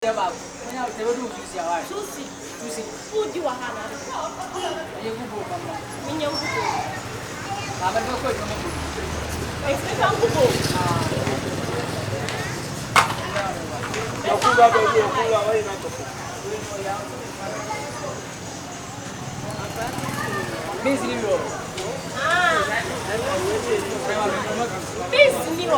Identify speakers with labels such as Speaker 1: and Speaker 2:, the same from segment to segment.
Speaker 1: about. When I tell you, you see, I see. Who do you have? You go, Mama. In your book. I'm not going to go. Expect Uncle Bo. Miss New Miss New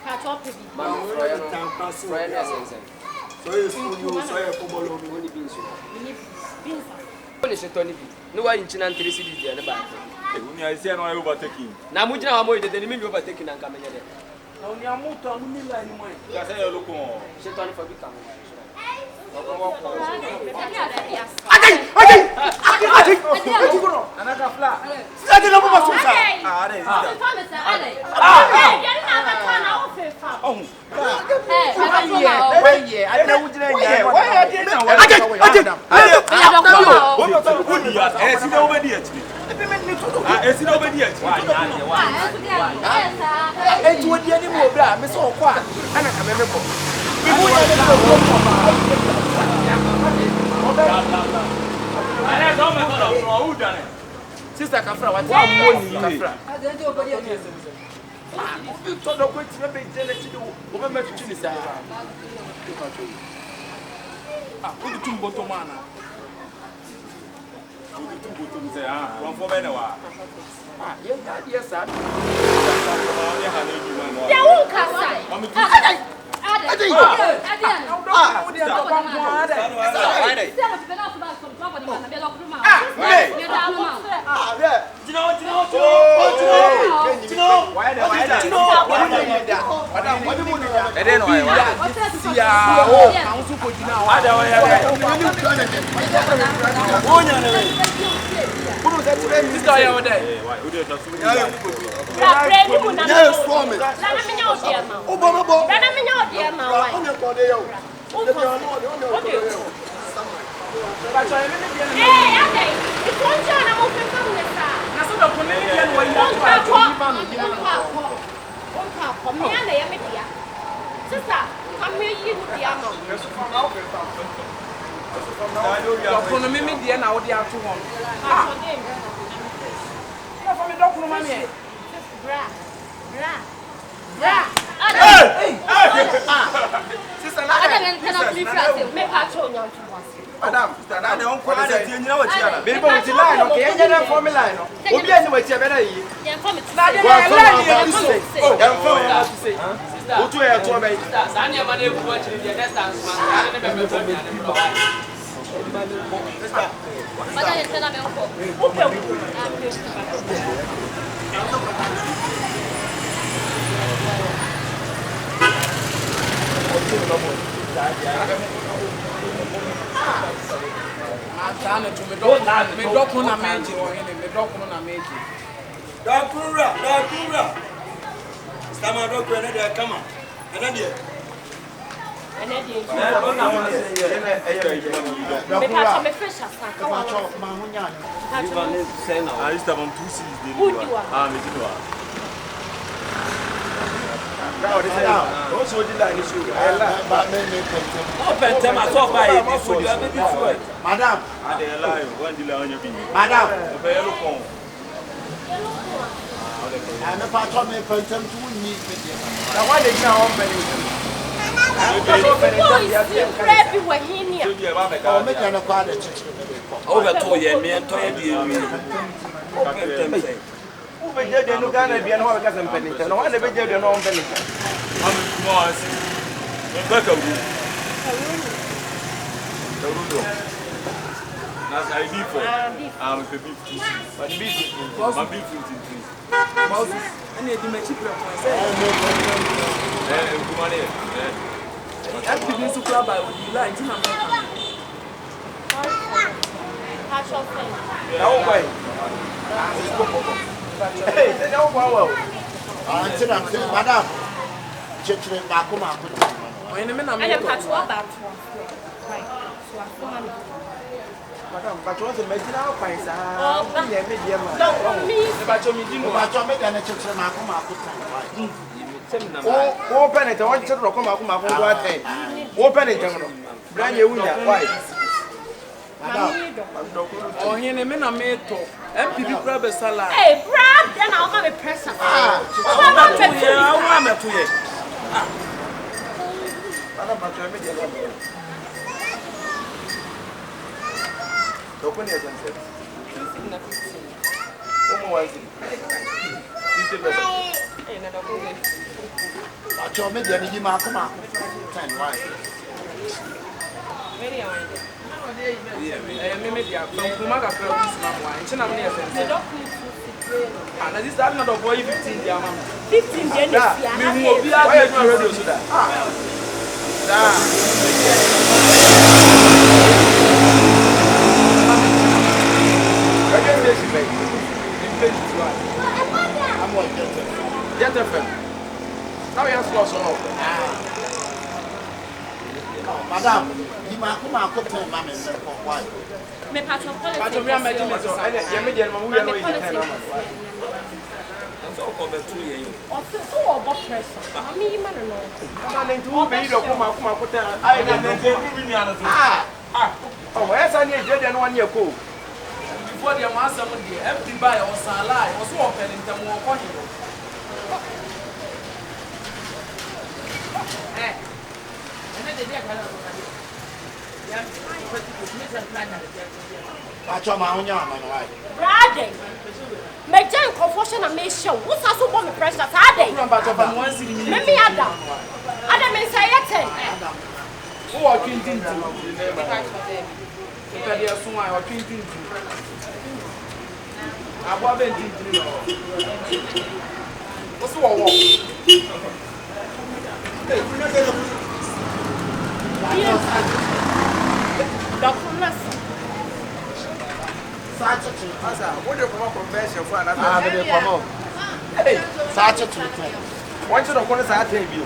Speaker 1: catch up him for me. No one in China and 3 cities there. I say no overtaking. Now Mujina Amo is the enemy overtaking and coming there. Only a motor, only line. That's a look on. She told for becoming. Another flat. I sister Kafra, what money Kafra? You told the question to be jealous to over my children. Put the two bottom man. From for Benoit. Yes, sir. They won't cast. Madam, I don't quite say you know what you are. Baby, what's the line? Okay, and then for me line. We'll be anyway, you better eat. What do I have to make? Sanya money watching the next dance. Atana to me doctor na meji o hene me doctor na meji doctor stama doctor na dey kama na dey me pa me fresh asa ka wa ma hunya ni ba ne say na ah stama 2 series dey ah me di wa now this also the line issue open I saw by before you have before madam I dey lie when the line on your madam o be look on na pa to me pentem to ni na why dey now on belly Preppy we here o me na kwa dey o be to ye me to ye di ewi o pentem Ube jede no Ghana bia no wa ka sempelita no wa na be jede no on pelita am mo asi ba ka wu na sai before am pe beef but beef ma beef 23 Moses ani di me chipre ko kumane happy bin su kula ba wi line ti na me ha shopping na o boy Hey, they don't go well. Madam, children, Makuma. I am Patua back. Madam, but what's the medical price? Oh, medium. No, me, but you make an children, Makuma. Open it, I want you to come up. Open it, brand new white. Oh, he ain't a meto. MPP grab a salad. Hey, Brad, then I'll have a person. I want to you. Open it and say, Madam, you might come out to my mammy for why. Me patron, I medium, we are going to so over 2 years. Or so about press. I mean, man, oh, where's I need 1 year cool?
Speaker 2: before the master one day, empty by or Sala, or so open in the more possible. And then they are
Speaker 3: Brother, make them confusion and make sure what's also bomb pressure Saturday. Let me Adam. Adam is saying
Speaker 2: who are drinking to they are soon I are drinking to I wasn't drinking. What's the war? What do you come up from Bessie for another? Hey, such a treatment. Why should I want to say you?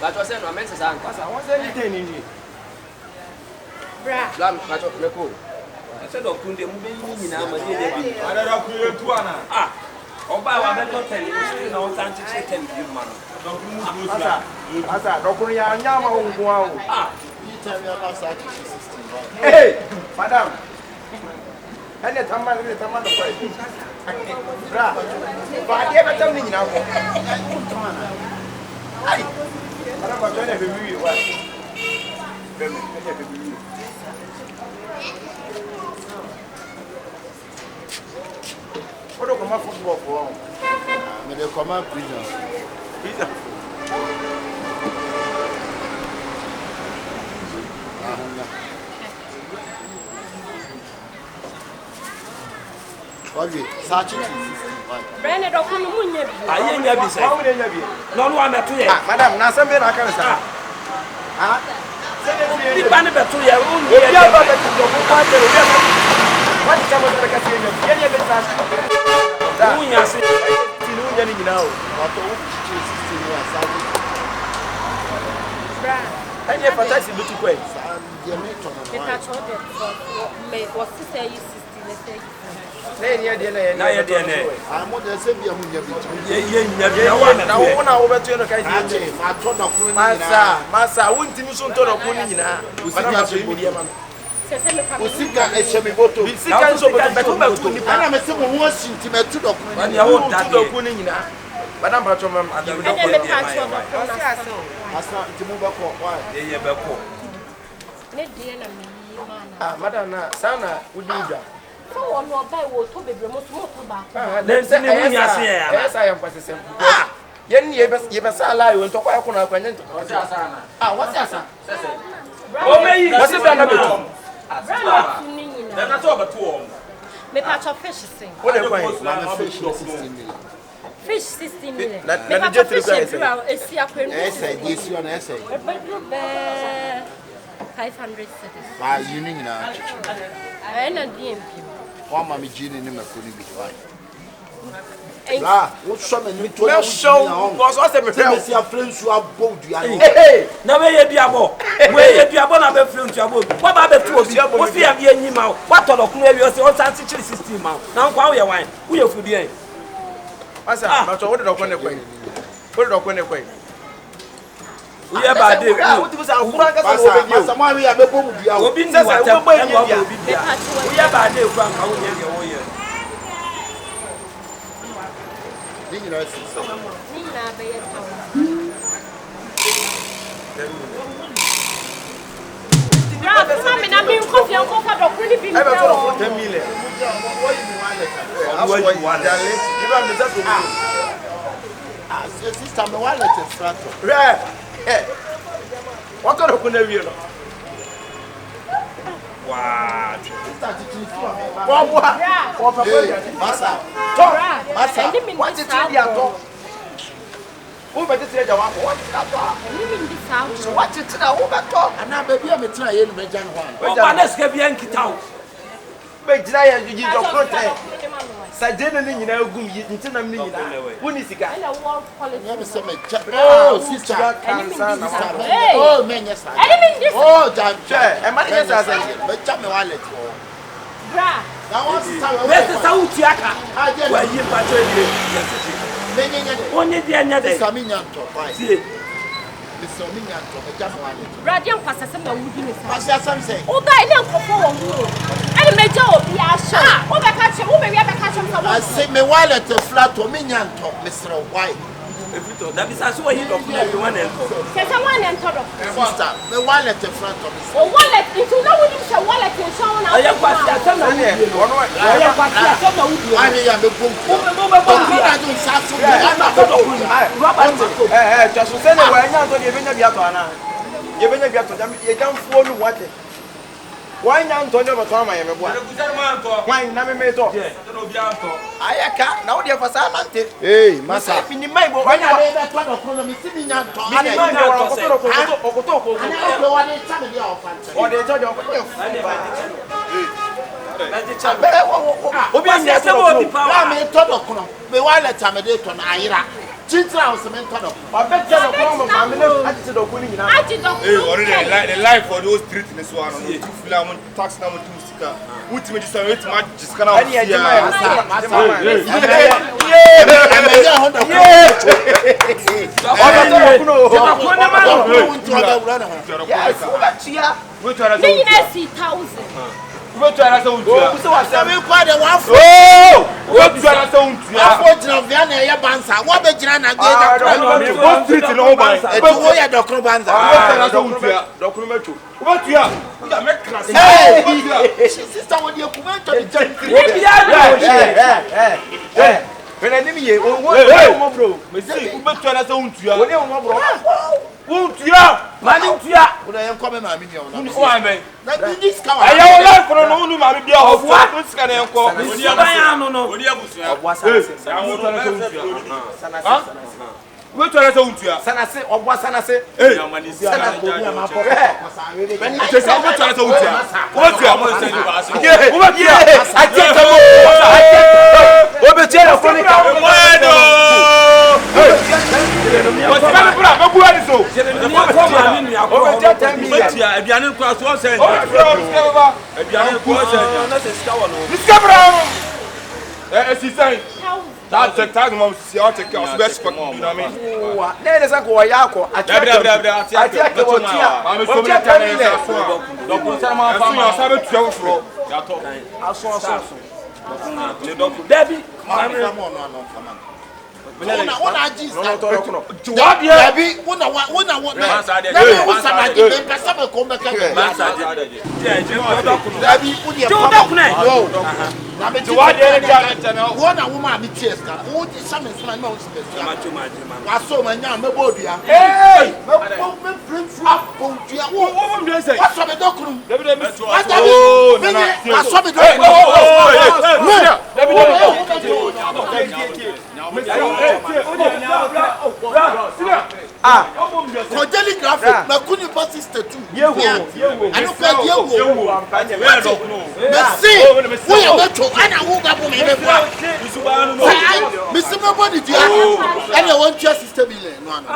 Speaker 1: But what's that? I meant to say, what's anything in you? Bram, I don't recall. I said, oh, couldn't you now? I don't know who you are. Ah, oh, by one, I don't tell you, no time to check you, man. Asa, Dokuria, Yama, ah, you tell me about such a system. Hey, madam, and the Taman of the Bra, but I never tell me now. I don't know what you what do you come up football for? May they come up prison. Prison. Okay, such a Brandon, don't come in here. I ain't never said. No one at 2 years. Madam, now something I can say. Ah, the banner to your own. What is someone like a senior? Any of the last now. I never touched the little quays. I'm more than saying, Massa, wouldn't you soon turn up winning now? Usika eshemiboto. Usika eshemiboto. Ana mesemo ho asintima tu dok. Ani ya wo dado ku ni nyina. Madam patro mam adam dok. Asa ntimu bako wa. Ye beko. Ne die na mi mana. Ah madam na sana udida. So ono obai wo to bebre mo so to ba. Den se ni mu nya se ya. Esa ya mpasese. Ah. Yen ye be sala yo ntokwa yakuna akwanya ntokwa. What's asa? Ah, what's asa? Sese. O meyi. What's the na beto? Then I talk about 2. Me patch of fish sing. What are you fish 16 million. Fish 16 million. Let me get to the essay. Yes, you an essay. 500 cities. By union in our church. I am a DMP. One mammy Jean in the couldn't be fine. What some and you told show was also a friends who are both. Hey, no way, Diabo. Where you are one of the friends you are both. What about the 2 of you? What's the idea? What on the clear you say, what's 16 now? Now, your wine. Who you for the end? I said, what did I want to play? What did I want to play? We are bad. What was our Frank? Someone we have a book. We are bad. What kind of connection? Wow. What is it? Who better say the one? What is that? What is that? And now, baby, I'm trying to make one. But let's get Yankee town. But Jaya, you use your protest. Sajena, you know, good, you tell them, when is the guy? Oh, sister, oh, man, yes, oh, Jam, and my yes, I said, but Jammy Wallet. Now, what's the South Yaka? I get where you patrol. Onye di anya de.
Speaker 2: Saminyanto.
Speaker 1: See.
Speaker 2: Saminyanto. Ejamwale.
Speaker 3: Radiant pasase na wudi ni sa.
Speaker 2: Pastor Sam say.
Speaker 3: O ba ile nkofo wo mu. Ani meja obi a sha. O be ka che, o be wi be ka che so.
Speaker 2: I say me wallet flat o minyanto, Mr. White.
Speaker 1: That is as well. You don't know one and
Speaker 3: Kesa one and todo.
Speaker 2: Sister, me wallet flat o.
Speaker 3: O wallet, into na wudi se wallet in so na.
Speaker 1: I am pastor Sam na wudi. I am pastor Sam na wudi.
Speaker 2: I am me go. I don't sasu.
Speaker 4: Just say no way now to the event biato ana. Ye benya biato jam ye kan fuo nu wate. Why now to the to ma ye me boa. Why na me to. Ayaka na wo de fasa mante.
Speaker 2: Hey, masa.
Speaker 4: Fini mai bo.
Speaker 2: Why na be to do kono mi simi nyanto.
Speaker 4: Ani mai bo okoto.
Speaker 2: Ana wa ni tame dia ofanta.
Speaker 4: O de to de okoto.
Speaker 1: Obi anya se wo di power.
Speaker 2: Na me to do kono. Me wallet amede to na ayira. Chitra house me to do.
Speaker 4: Ba be je do kono ma me na ati do kono nyina.
Speaker 3: Ati do.
Speaker 5: Hey, already the life for those street in this one. No fila mo tax na mo tusika. Ultimate just wait ma jiska na.
Speaker 4: Ani e jema
Speaker 5: What you are saying?
Speaker 2: What you are bansa. What be jina na gbe
Speaker 5: What street in all by?
Speaker 2: e to wo ya dokro bansa.
Speaker 5: What you are? We are make class.
Speaker 2: Hey, sister, what you come to?
Speaker 4: when enemy ye o bro.
Speaker 5: Me see, we bet you are saying untua.
Speaker 4: Oni o bro.
Speaker 5: Untua.
Speaker 1: Mani ntua.
Speaker 2: Una yen come na mi ni o na.
Speaker 5: O amen.
Speaker 2: Na this cover.
Speaker 5: Aya o life for no unu ma me bia ho fo. No sika na enko.
Speaker 1: Oni abaya no no.
Speaker 5: Oni abusua.
Speaker 4: Obwa sanase.
Speaker 5: Ha? We bet you are saying untua.
Speaker 4: Sanase obwa sanase.
Speaker 5: Eh.
Speaker 2: Sana ko ni ma po.
Speaker 5: Ben ni say we bet you are saying untua. What you are mo say you are saying.
Speaker 4: Yeah.
Speaker 5: We bet you are.
Speaker 4: Ajeta mo. Obetiela fonika.
Speaker 5: Bueno. What's the problem? Me buwa ni so.
Speaker 4: Obetia 10 million.
Speaker 1: Betia abiane kwa so say. Abiane kwa say. Na se sika wono.
Speaker 5: Discover. Si say. That tag mom si o take us best for you know me.
Speaker 4: Wa. Na ele sako wa yako. Ati ati wotia. Wotia 10 million.
Speaker 5: Donc ça m'a pas mal. Ça veut tu as fro. Ya to.
Speaker 4: Aso.
Speaker 1: Le donc Debbie.
Speaker 2: Una Jesus.
Speaker 4: No.
Speaker 2: Debbie, una. Na me usana di be pesa me ko me ka. Debbie, uni
Speaker 1: Yo.
Speaker 2: na me
Speaker 5: Tu vois des gars now.
Speaker 2: Una woman mi cheers ka. O di some na me o se
Speaker 1: Ma
Speaker 2: be.
Speaker 1: chuma.
Speaker 2: Wa so me nya me bodua.
Speaker 5: Hey!
Speaker 2: Me bring fruit bodua.
Speaker 5: What am I saying?
Speaker 2: Wa so me dokuru.
Speaker 5: David me.
Speaker 2: Wa Debbie. Wa so me Congelic graphic, na kuni basi statue.
Speaker 4: Yewo.
Speaker 2: I don't feel yewo. Merci. We are going to ana wo ga bo me be bua. Me see my body dia. And I want your system in no no.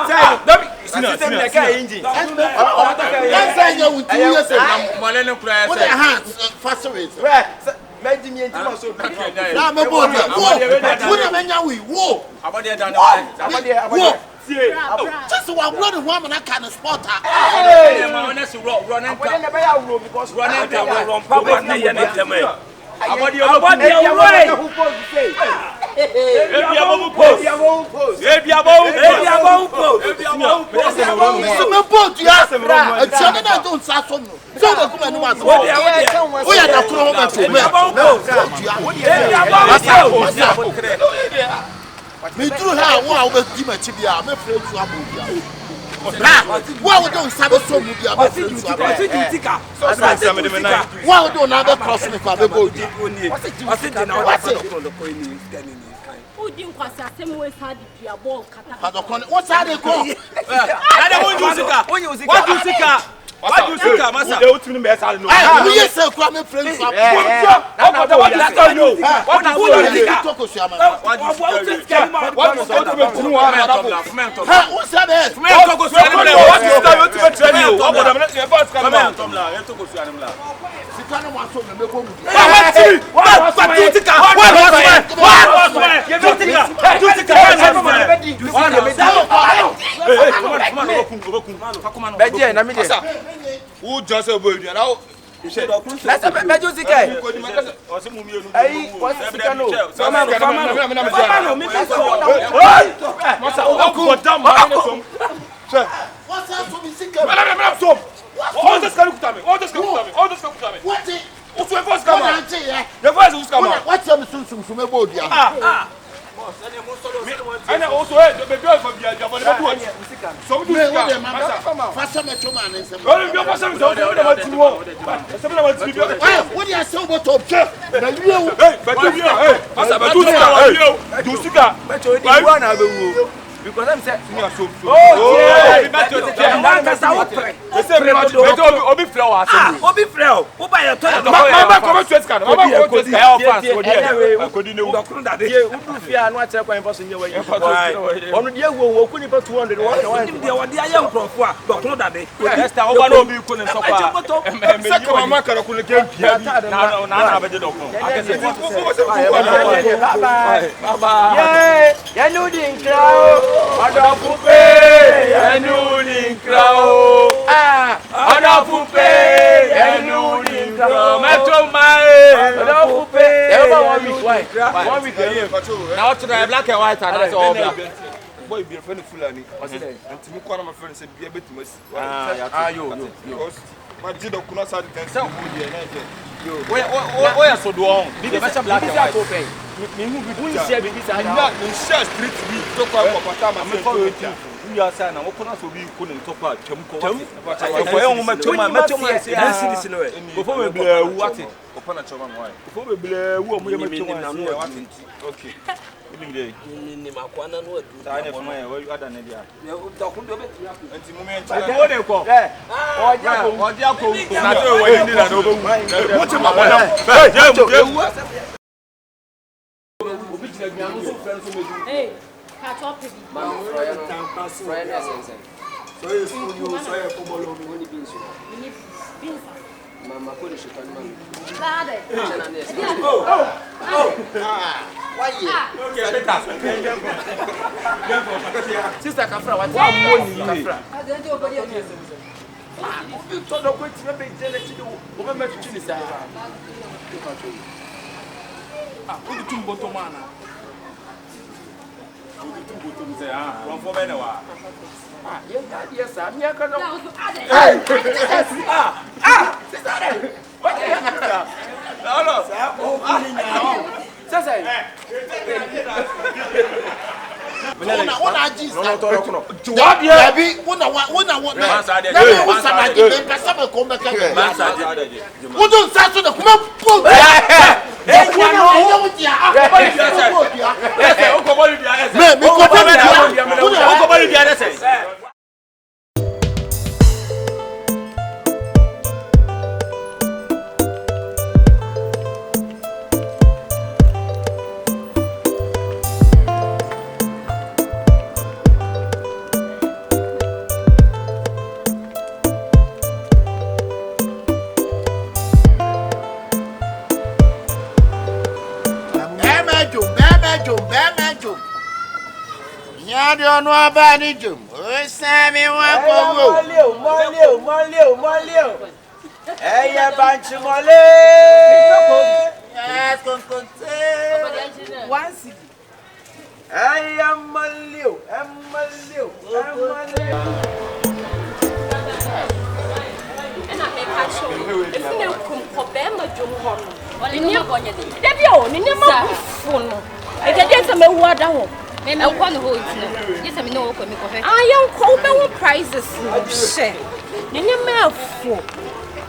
Speaker 4: System na ka engine.
Speaker 2: Let's say you with 2 years and
Speaker 5: Mole ne kura ya
Speaker 2: what
Speaker 5: say.
Speaker 2: the hands fast away.
Speaker 4: Meji mi enti so.
Speaker 2: Na me body. Wo na menya we wo.
Speaker 5: Abode da na.
Speaker 4: Abade.
Speaker 2: Just one run one man can spot her.
Speaker 5: Hey, ma wona si run and
Speaker 4: Abade na be ya wuro because
Speaker 1: Run and run papa na ye na teme.
Speaker 5: abode
Speaker 1: away.
Speaker 5: Ebi abo post.
Speaker 2: Mr. Mepot, you ask him, a channel I don't say so. So the woman was we are the me do her wow with Dimachibia, I'm afraid to Abuja. Why don't Sabbath so Mudia? Why don't another crossing if I go? What's how they go?
Speaker 5: What you think, Massa? They will be able to
Speaker 2: We are so cramming friends. What
Speaker 4: Beje na me de.
Speaker 5: Who just a boy now?
Speaker 4: Let's beje sika. Ai, what's sika no? Fama no, me so. Masa o ko dam ma ne so.
Speaker 2: What's that to be sika?
Speaker 5: So. All this can come. All this can come.
Speaker 2: What is?
Speaker 5: What's your voice come? Your voice who's come?
Speaker 2: What's your sum about ya?
Speaker 5: And also the baby for the for the boy. So do it.
Speaker 2: Fasa me choma na nsem.
Speaker 5: Oh, you pass me so do what you want. Some of what you do.
Speaker 2: What you say about top chef? Na you.
Speaker 5: Hey, but you hey. Asa but do sika.
Speaker 4: Why one na be because I'm saying
Speaker 5: me so.
Speaker 4: Oh, man kasa wo pre.
Speaker 5: The same obi flower asem.
Speaker 4: Obi flower. Wo ba your toilet.
Speaker 5: Mama come to scan. Mama come to scan. How fast go there? Go di newu.
Speaker 4: Dokuru da de. Ye udu fia no akere kwan paso nye wa yi. Onu de ewu wo ku ni pa 200 wo de wo de aye mprofo a dokuru da de.
Speaker 5: Esther oba no obi ku ni sokwa. Saka mama kara ku ni kempi. Na beje dokuru. Akese.
Speaker 4: Baba. Ye, ya no di nkrao.
Speaker 5: Adapupe, enuni nkrao. Adapupe, enuni nkrao. Metromae,
Speaker 4: Adapupe. Ever 1 week, why? 1 week here.
Speaker 5: Now to the black and white and that's all black. Boy, be a friend of Fulani. And to me, one of my friends said, be a bit to us. You. But you don't know how to tell you. Where so do on? Be the best black and white. We share because I not in share street we talk about Patama and we are saying na wokona so bi ko ne top a twam ko for yon ma twama see this no e go for me bla wu ate opana choma why go for me bla wu o mo ye ma twama na no ate okay ni makwana no adu ta ne fama ya wa ada na dia dokun do beti anti moment o de ko oja ko na to wa ni na do bo wu what ma kwa
Speaker 3: Hey, catch up with
Speaker 2: So you so you pomolo
Speaker 3: me. We need beans.
Speaker 1: Mama ko le shetan mama.
Speaker 3: Lade.
Speaker 2: Why
Speaker 4: Sister Kafra, what money Kafra? You told the way to be jealous to woman to chili sir. Who the two bottom man? One for Benawa. Yes, sir. Me, I cannot. Sister. What is that?
Speaker 2: don't know about it. Oh, Sammy,
Speaker 4: Molio. Hey, ya bunch of mole.
Speaker 2: Yes,
Speaker 3: One city.
Speaker 4: Hey, I'm Molio.
Speaker 3: And I make a show. If you come for them, a jump on. You never go. You never phone. I get some water.
Speaker 6: I want to hold it. Yes, I know.
Speaker 3: I am called prizes. Share. You never fool.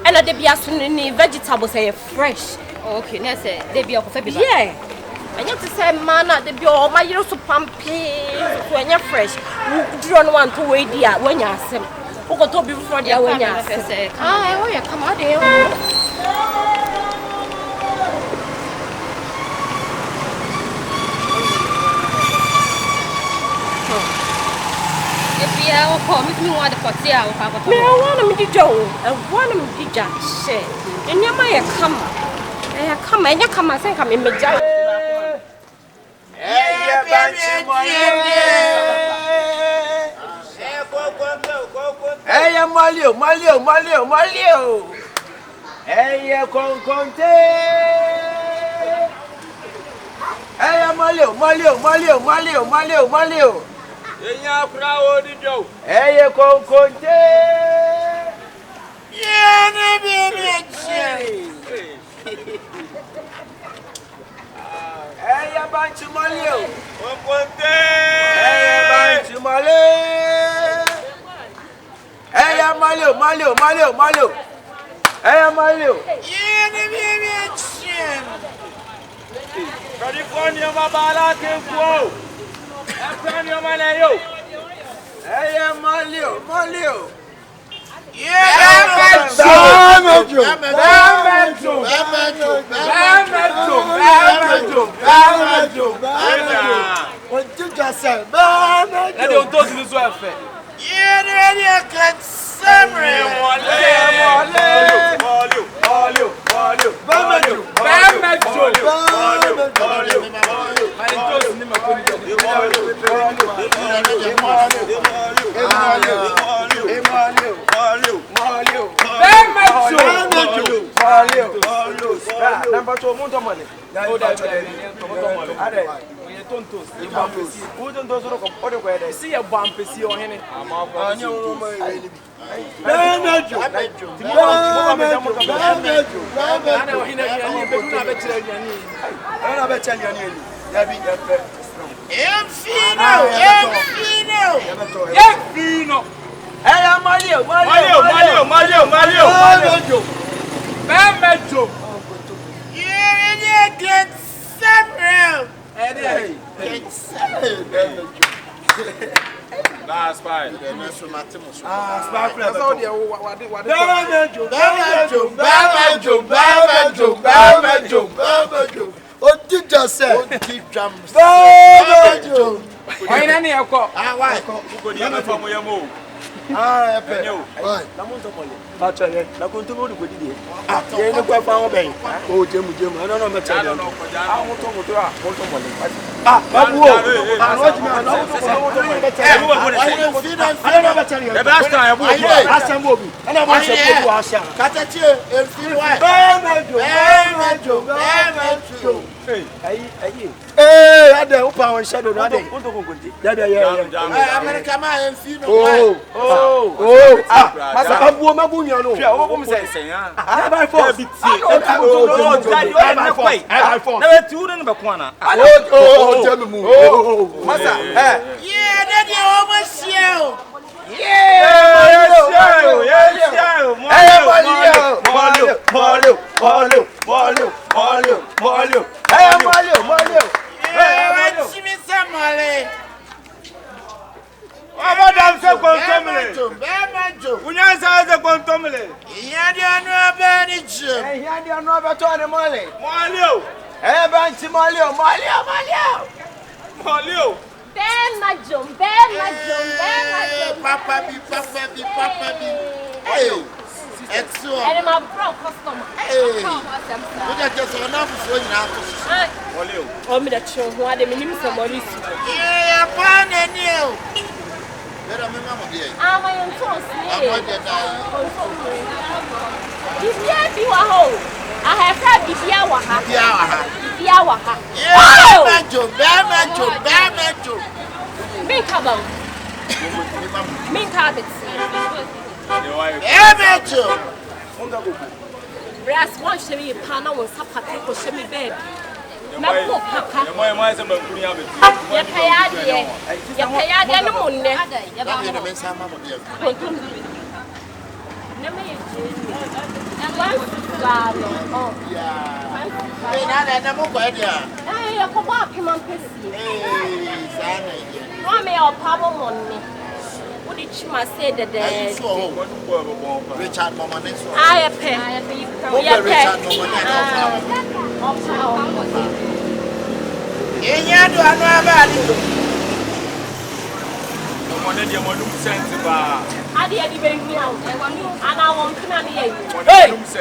Speaker 3: And at the Biasun vegetables are fresh.
Speaker 6: Okay, let's say they be of a baby.
Speaker 3: Yeah. And you have to say, man, at the bio, my years of pumpkin when you're fresh. You don't want to wait there when you're some. Who got to be before the when you're say, ah, oh, yeah, come out there.
Speaker 6: If you are coming, you want to put the hour.
Speaker 3: I want to meet Joe. I want to meet Jack. Say, and you might come. I come and you come and think I'm in the jar.
Speaker 4: Hey, Malio. Hey, Conte. Hey, Malio.
Speaker 5: Enya krawo di jo.
Speaker 4: Hey, Conte. Hey, Bantu Malio.
Speaker 5: Conte.
Speaker 4: Hey, Bantu Malio. Hey, Malio. Hey, Malio.
Speaker 5: California mabala kenko. California malayo.
Speaker 4: Hey, Malio. Number 2, monta money. See a bump, see your henny.
Speaker 5: That's fine.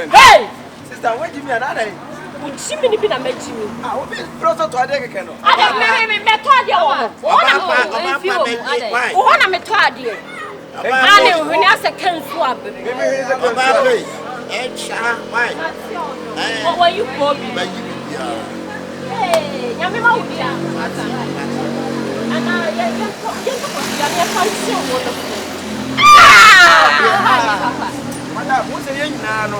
Speaker 4: Hey! Sister, where give me another? Jimmy ni bina me Jimmy. Ah, obi proto to ade keke no. Ade me to ade o. Ona me to ade.
Speaker 3: Ani when I say can swap. What were you bobbing? Hey, yummy mouth. And
Speaker 4: Madam, what's a young man?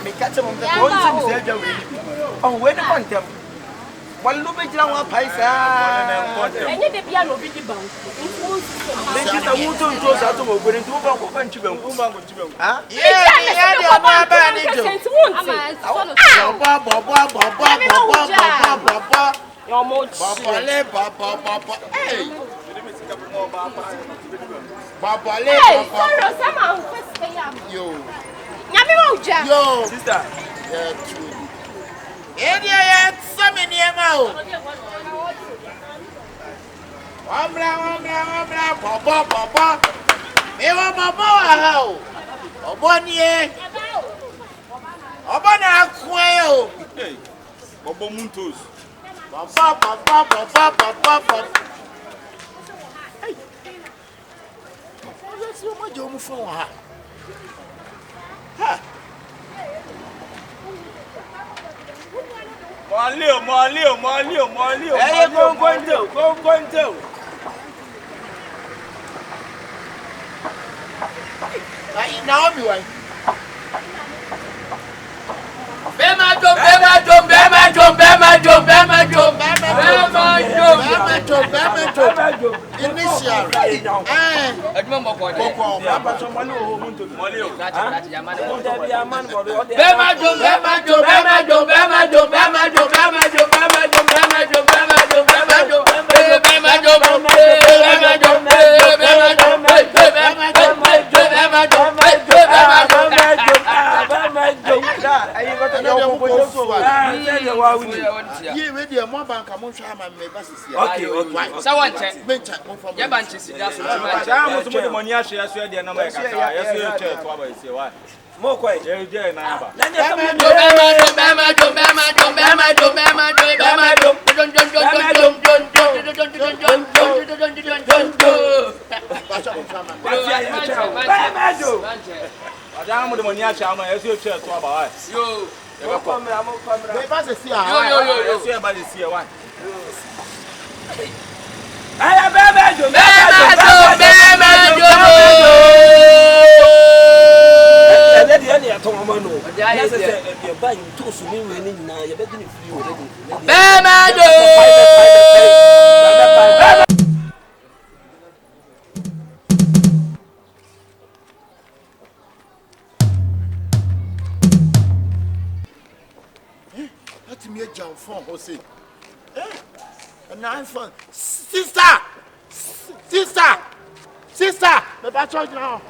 Speaker 4: Me catch him on the oh, where the contempt? One look at our paisa.
Speaker 3: And yet the piano be the bank.
Speaker 4: This is a wood close out of going to sister. Molio. Hey, go into. Now I'm going. Sister, the battle now.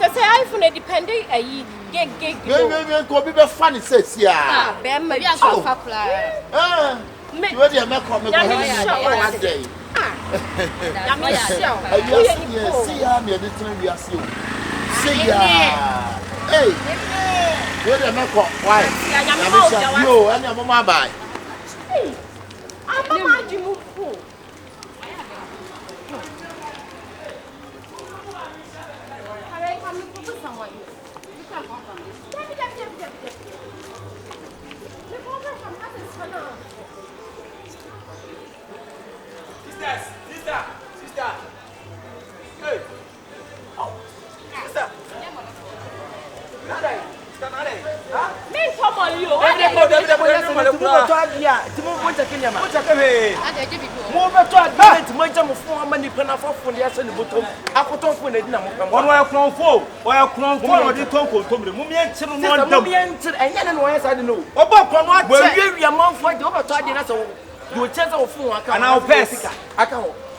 Speaker 3: Say iPhone depending a gig.
Speaker 2: Go be funny says yeah.
Speaker 6: Bema ya sofa fly.
Speaker 2: You dey make come one day. See ya me dey tell we see. See ya. Hey. You dey make why? Yo, and your mama buy.
Speaker 3: Hey. Mama ji mu fu.
Speaker 4: Sister. Hey. Oh. Sister.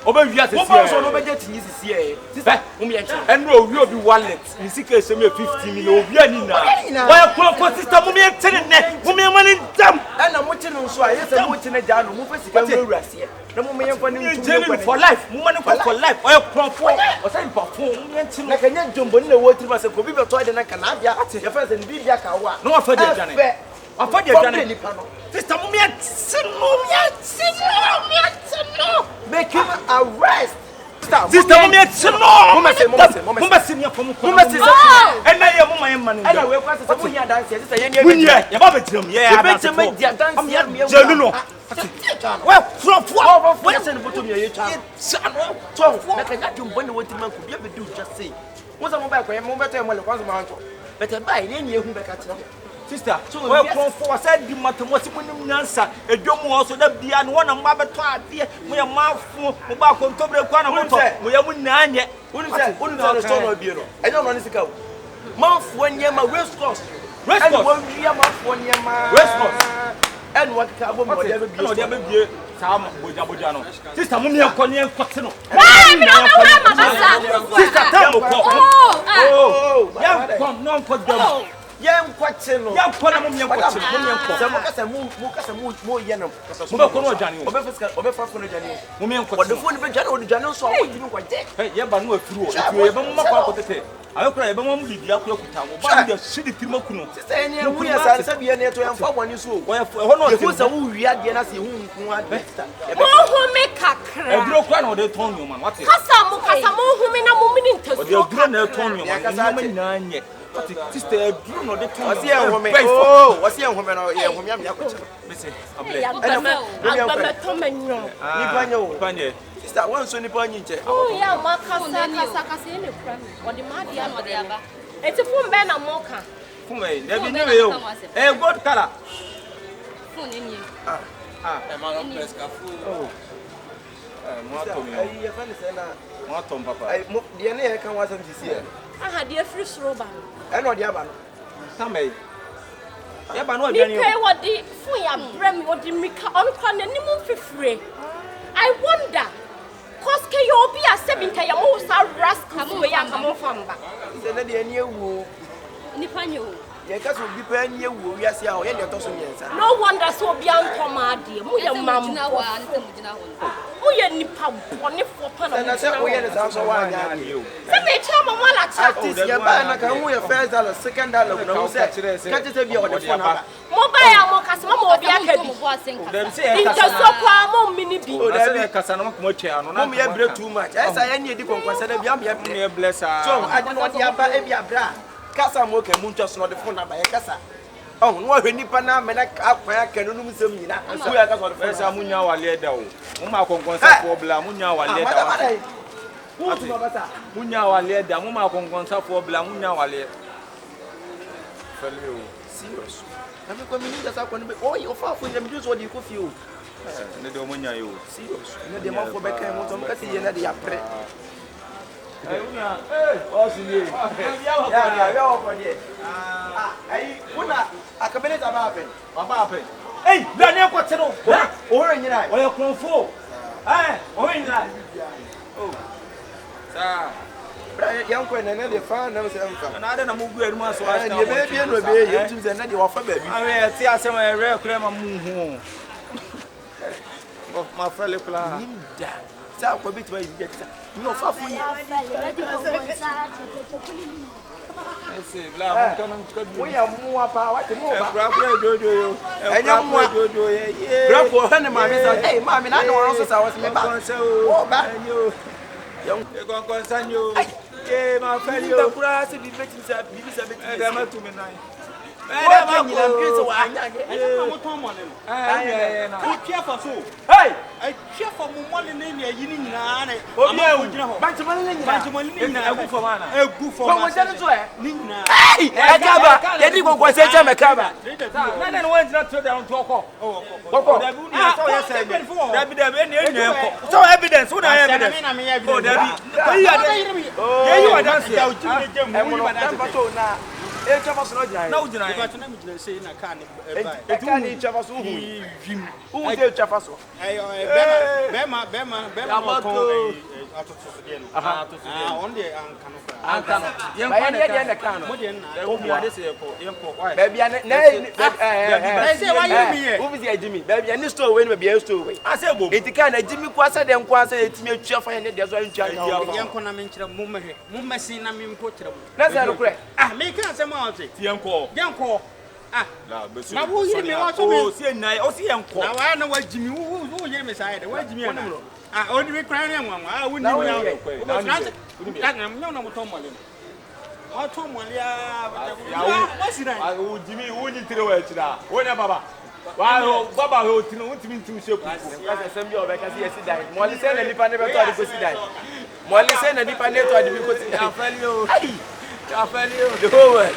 Speaker 5: Oba wi asese.
Speaker 4: Mo so no be get ni sisi e. Sister, mo me enche.
Speaker 5: Enro wi obi wallet. Ni sika ese me 50 million obi ani na. Why ko sister mo me enche ne. Mo me mani dam.
Speaker 4: Na mo che no so a yesa mo che na ja no mo fa sika mo wurase. Na mo me yenfa ni ntum
Speaker 5: for life. Mo mani for life. Why crofo. O say perform mo enche
Speaker 4: na kanya jombo ni na wo tiri ba se ko bi be to de na kana bia. Ya fa se ni bi bia ka wo a.
Speaker 5: No wa fa de dwane. Wa fa de dwane. Sister mo me enche no.
Speaker 4: Make him arrest.
Speaker 5: Sister, mo me no. Mo me se ni afom ko. Mo me se. E na ye mo man man.
Speaker 4: E na we kwa se mo nya dance sister ye ni
Speaker 5: e. Ya ba betrem. Ye ya dance.
Speaker 4: Me dia dance me
Speaker 5: jelu no. We frofo.
Speaker 4: We se ni boto me ye twa. So, na kanya jumbo ni woti man ko bia be do just say. Mo se mo ba kwa mo beto e mo le kwa so ma anto. Beto ba ni e hu be ka tira.
Speaker 5: Sister, we frofo said di matemo si mo nim nyansa. Edwom wo so da bia no wona mba beto ade. Mo ye mafu, mo ba kontobre kwa na mo to. Mo ye mu nanye.
Speaker 4: Unu se so no bia no. Enyo no ni sika o. Manfo nyema race course. Race course. Wo wi manfo nyema. Race course. En wa ka bo mo de be
Speaker 5: bia. No de bia. Sama boja no. Sister, mo me enko ne enko te no.
Speaker 3: Why me no mama
Speaker 5: sister, tell mo ko. Oh. Ya kom no enko dam.
Speaker 4: Yem kwache no.
Speaker 5: Yem kwa na mo me enko te. Mo me enko.
Speaker 4: Se mo kasa mo ye no.
Speaker 5: Mo be ko no dwane o.
Speaker 4: Obe fa ko no dwane.
Speaker 5: Mo me enko.
Speaker 4: O de phone be dwane o de dwane so a wo dinu kwaje.
Speaker 5: Hey, ye ba no afuru o. Afuru ye ba mo makwa akotete. Ayo kura ye ba mo bibia kura kuta mo. Ba de shidi tirima kuno.
Speaker 4: Sister eni e hu ya sa bia na eto yem fa boni so.
Speaker 5: Wo ho no
Speaker 4: ye hu sa wo wi ade na se hu nku ade.
Speaker 3: Mo hu me kakra.
Speaker 5: Eduro kwa na o de ton yo man. What?
Speaker 3: Kasa mo hu me na mo mini ntasu.
Speaker 5: O de eduro na ton yo man. Ni ma nyanye. Sister, eduro no de ton.
Speaker 4: Wasi enhome. Oh, wasi enhome no ye enhome am yakoche.
Speaker 5: Listen, able.
Speaker 3: Agba to menyo.
Speaker 4: Ni panye o.
Speaker 5: Panye.
Speaker 4: Sister, wan so ni panye nche.
Speaker 3: Oh ya makasa ene kura. O de ma dia no de aba. Eti fun be na mo ka.
Speaker 5: Fun e, de bi ni we o. Gold color.
Speaker 6: Fun ni.
Speaker 1: E ma no press ka fu.
Speaker 5: Oh. Mo atom yo.
Speaker 4: Ai ye fa ni se na.
Speaker 5: Mo atom papa.
Speaker 4: Ai mo de ne e kan wa sam sisi e.
Speaker 3: Aha de free sroba.
Speaker 4: E no de aba no.
Speaker 5: Samai. Ya ba no aduane yo.
Speaker 3: Ni pe wodi fun ya brem wodi mika on kwa na ni mo fifire. I wonder cause ke yo bi a 7 ya mo sa rascal we ya kamo famba.
Speaker 4: Se na de ani ewu.
Speaker 6: Ni panyo.
Speaker 4: Ye ka so bi pa ani ewu wi ase a o ye de to so nyensa.
Speaker 3: No wonder so bi antoma ade. Mo ye mam. Mo ye nipa bone fo pa na.
Speaker 4: Na se o ye de sa so wa anya ade.
Speaker 3: Se me cha mama la cha.
Speaker 4: Artist ye ba na ka hu ye first dollar, second dollar na hu se. Ka te bi o de fo na.
Speaker 3: Mo ba ya mo kasema mo obi aka bi.
Speaker 5: Dem se e
Speaker 3: Inta so kwa mo mini bi.
Speaker 5: O dem se kasa na mo che ano na.
Speaker 4: Mo ye bre too much. Esa ye ni di konkwasa na bi am ye
Speaker 5: me bless ah.
Speaker 4: So ade no de aba e bi abra. Kasa mo ke muncho so no de phone na ba ye kasa. Oh, no hwe nipa na me na akwan aka no num sem nyina. So ya kasa de phone.
Speaker 5: Esa munya wale da o. Mo ma konkonsa fo bla munya wale da.
Speaker 4: Atu babata.
Speaker 5: Munya wale da mo ma konkonsa fo bla munya wale. Fele o.
Speaker 4: Serious. Na me ko mi ninja sa ko ni be. Oh, you fa fo nyam juice odi ko fi o.
Speaker 5: Ne de munya yo.
Speaker 4: Serious. Ne de ma fo be kan mo to mo kasi ye na de ya pre.
Speaker 5: Unya, what's the name?
Speaker 4: Yeah, wa ko de. Ai kuna akabeneza ba happen.
Speaker 5: Baba happen. Hey, Daniel Kwatero.
Speaker 4: O hore nyina.
Speaker 5: O ye konfo. O he nyina. Oh. Sa.
Speaker 4: Bra yan ko na de fa na se amfa.
Speaker 5: Na ade na mo gu anu aso
Speaker 4: asta. Ye be bi no be ye tum se na de wa fa ba bi.
Speaker 5: Awe ti asem e re kura ma mu hu. Oh, ma fele kula.
Speaker 4: Ninja. Sa ko bi twa yi jeta. No fa fu yi.
Speaker 5: Ese bla mo kan ko bi.
Speaker 4: Wo ya mu apa wa te mu ba.
Speaker 5: Bra kura dodo yo.
Speaker 4: Enya mu
Speaker 5: dodo ye.
Speaker 4: Bra ko ha ne ma mi sa. Eh ma mi na no ro so sa wa se me ba. Wo ba.
Speaker 5: Yo. E kon sanyo. Ke ma fele yo.
Speaker 4: Yo kura se bi beti sa bi sa beti.
Speaker 5: E da ma tu me nai.
Speaker 4: Wa ka nyina bi so wa anya ge.
Speaker 1: E mo ton mo ne.
Speaker 5: Na.
Speaker 1: O tia fa so.
Speaker 4: Hey!
Speaker 1: I tia fa mo mo ne ne yi ni nyina na.
Speaker 4: Obi e wo gyina ho. Banchi mo ne nyina.
Speaker 1: Banchi mo ne nyina.
Speaker 5: Egu fo ma na.
Speaker 1: Egu fo
Speaker 4: Ko
Speaker 1: ma.
Speaker 4: mo jere so e.
Speaker 1: Ni nyina.
Speaker 4: Hey! E ka ba. Ye di ko se che me ka ba.
Speaker 5: Na no wan jina to da on to ko.
Speaker 4: Koko.
Speaker 5: Da bi uni so ye say me. Da bi e ne ko. So evidence, who na evidence?
Speaker 1: Na me evidence.
Speaker 5: Oh, da bi. Ko yi ade. Ye yi wa dance ya.
Speaker 4: E mo no dan ba to na. e chama so no jina
Speaker 5: na ujina
Speaker 1: e ba to na mi jina sei na ka ne
Speaker 4: e ka ni chama so hu
Speaker 1: vim
Speaker 4: hu se chama so
Speaker 1: bema ko atoto de no on de anka no
Speaker 4: yen kwa ne ka no
Speaker 1: mo de na o bia de se ko yen ko why
Speaker 4: ba bia na
Speaker 1: say why you me here
Speaker 4: who be the Jimmy ba bia ni store we no bia store we
Speaker 5: ase bom
Speaker 4: etika na Jimmy kwasa de nkwasa etimi atua fa ne de so antwa
Speaker 1: yen ko na me nkyere mo mehwe mo masi na me mpo kyere mo
Speaker 4: na se no kure
Speaker 1: me kan se mo ante
Speaker 5: yen ko la besu
Speaker 1: na wo yiri me wa so me
Speaker 5: o si nai o si yen ko
Speaker 1: na wa na wa Jimmy wo yiri me sai de wa Jimmy na oni we kran ne nwanwa wo ni mu ya na me na mo to mole o to mole ya wasi na
Speaker 5: o Jimmy wo ni tire wa chira wo ne baba wa baba ho tire wo timi ntum sheku
Speaker 4: ka se sem bi o be ka se yesi dai mole se na nipa ne be to ade ko si dai mole se na nipa ne to ade bi ko si dai
Speaker 5: afali o the whole world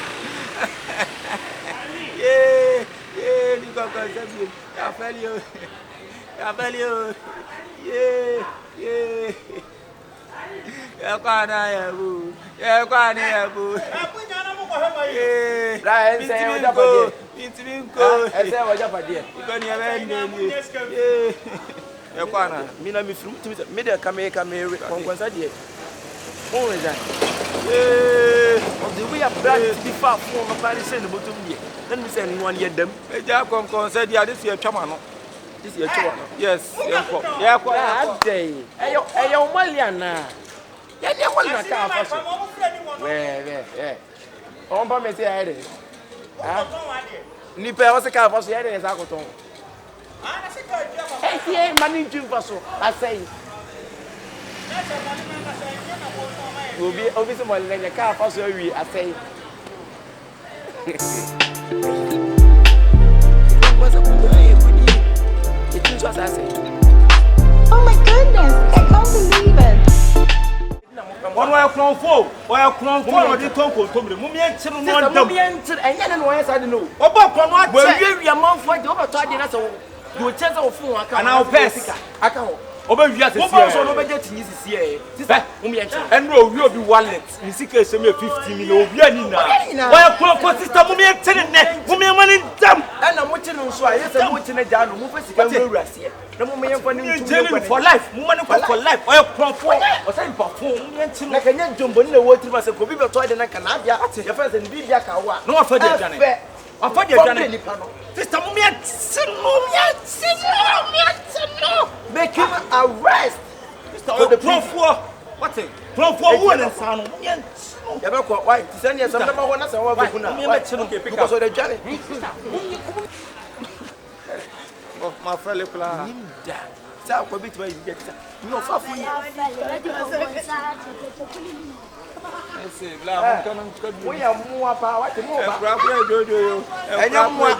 Speaker 5: yeah ni ko se bi afali o yeah ya kwa na bu
Speaker 1: abunya na mo ko hema
Speaker 5: yeah
Speaker 4: ra en se o japa die
Speaker 5: intiminko
Speaker 4: ese o japa die
Speaker 5: ko ni ebe ni yeah ya kwa na
Speaker 4: mi na mi firu timi me de kame konkonsa die o we dan of the way brand be far from my parents say no botum die then me say ni one year dem
Speaker 5: e ja konkonsa dia this year twama no
Speaker 4: this year twa
Speaker 5: yes ya kwa
Speaker 4: day eyo maliana ya ni wala na ka afaso we on ba me say aye ni pe o se ka afaso ya de sa koton
Speaker 1: na se ka dua
Speaker 4: e tie mani ntwim faso asai obi se mo le ka afaso awi asai
Speaker 7: Oh my goodness, I can't believe it.
Speaker 5: One way cronfo, or cronfo, or the tonko to me. Mumian children, one
Speaker 4: Mumian, and yet no one said no.
Speaker 5: Oba Cronwa,
Speaker 4: where you are month for the over 20 minutes, you chance of phone, and I'll pass. I can't.
Speaker 5: Oba you are
Speaker 4: so no budget is here. Mumian,
Speaker 5: and no, you'll be wallet. In secret, 50 million. Why cronfo sister Mumian telling Mumian money dumb.
Speaker 4: And I'm watching on so I yes, I'm watching a down, move here. No more
Speaker 5: for life, money for life. Why cronfo? Or some perform.
Speaker 4: Like a young jumbo in the water was a copy of toy and I can have your first and be your car.
Speaker 5: No, I've heard it. I've heard it. Sister Mumian,
Speaker 4: make him arrest.
Speaker 5: The cronfo. What a cronfo woman sound.
Speaker 4: Yabako, why? To send you some number one as I want to pick up the journey.
Speaker 5: My fellow plan.
Speaker 4: South of it where you get no far from you. We are more power to move. And young one,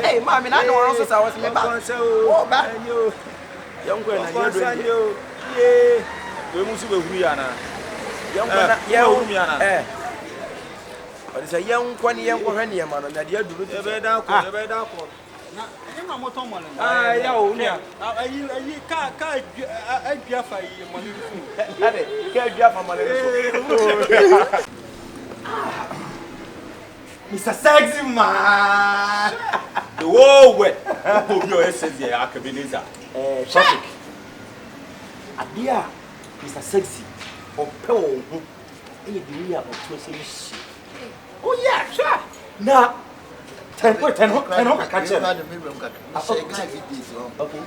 Speaker 4: hey, mammy, I don't know. I was me back. Oh, back you. Young girl,
Speaker 5: yeah. We must be Rihanna. Young
Speaker 4: but it's a young one, young one, young man, that you do it down.
Speaker 1: na moto mo le
Speaker 5: ya o ni
Speaker 1: ayi ka adua fa yi mo le fu
Speaker 4: ade ka adua fa mo le fu
Speaker 5: Mr. Sexy Man the whole way who be your says here AKABENEZER traffic adia Mr. Sexy ope o hu e di ri a o to se shi oh yeah sure na ten catch him. Okay.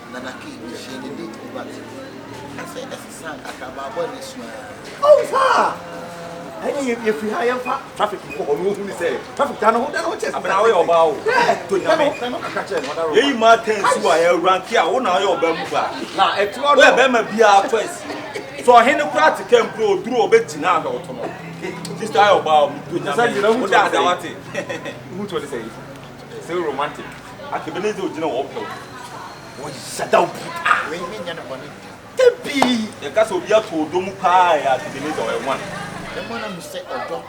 Speaker 5: Oh, sir. If you hire traffic before you say traffic down chest. I'm now your bow. You Martin, who are rank here, one hour your bamboo. Now, it's all the Bama be our choice. So I had a practice can pro through a bit now. This style bow. Who to say? So romantic. AKABENEZER ojina wo pe wo shada obu we nya na bone tebi e ka so bia to odomu pa ya AKABENEZER o one
Speaker 2: e mo na mu say odo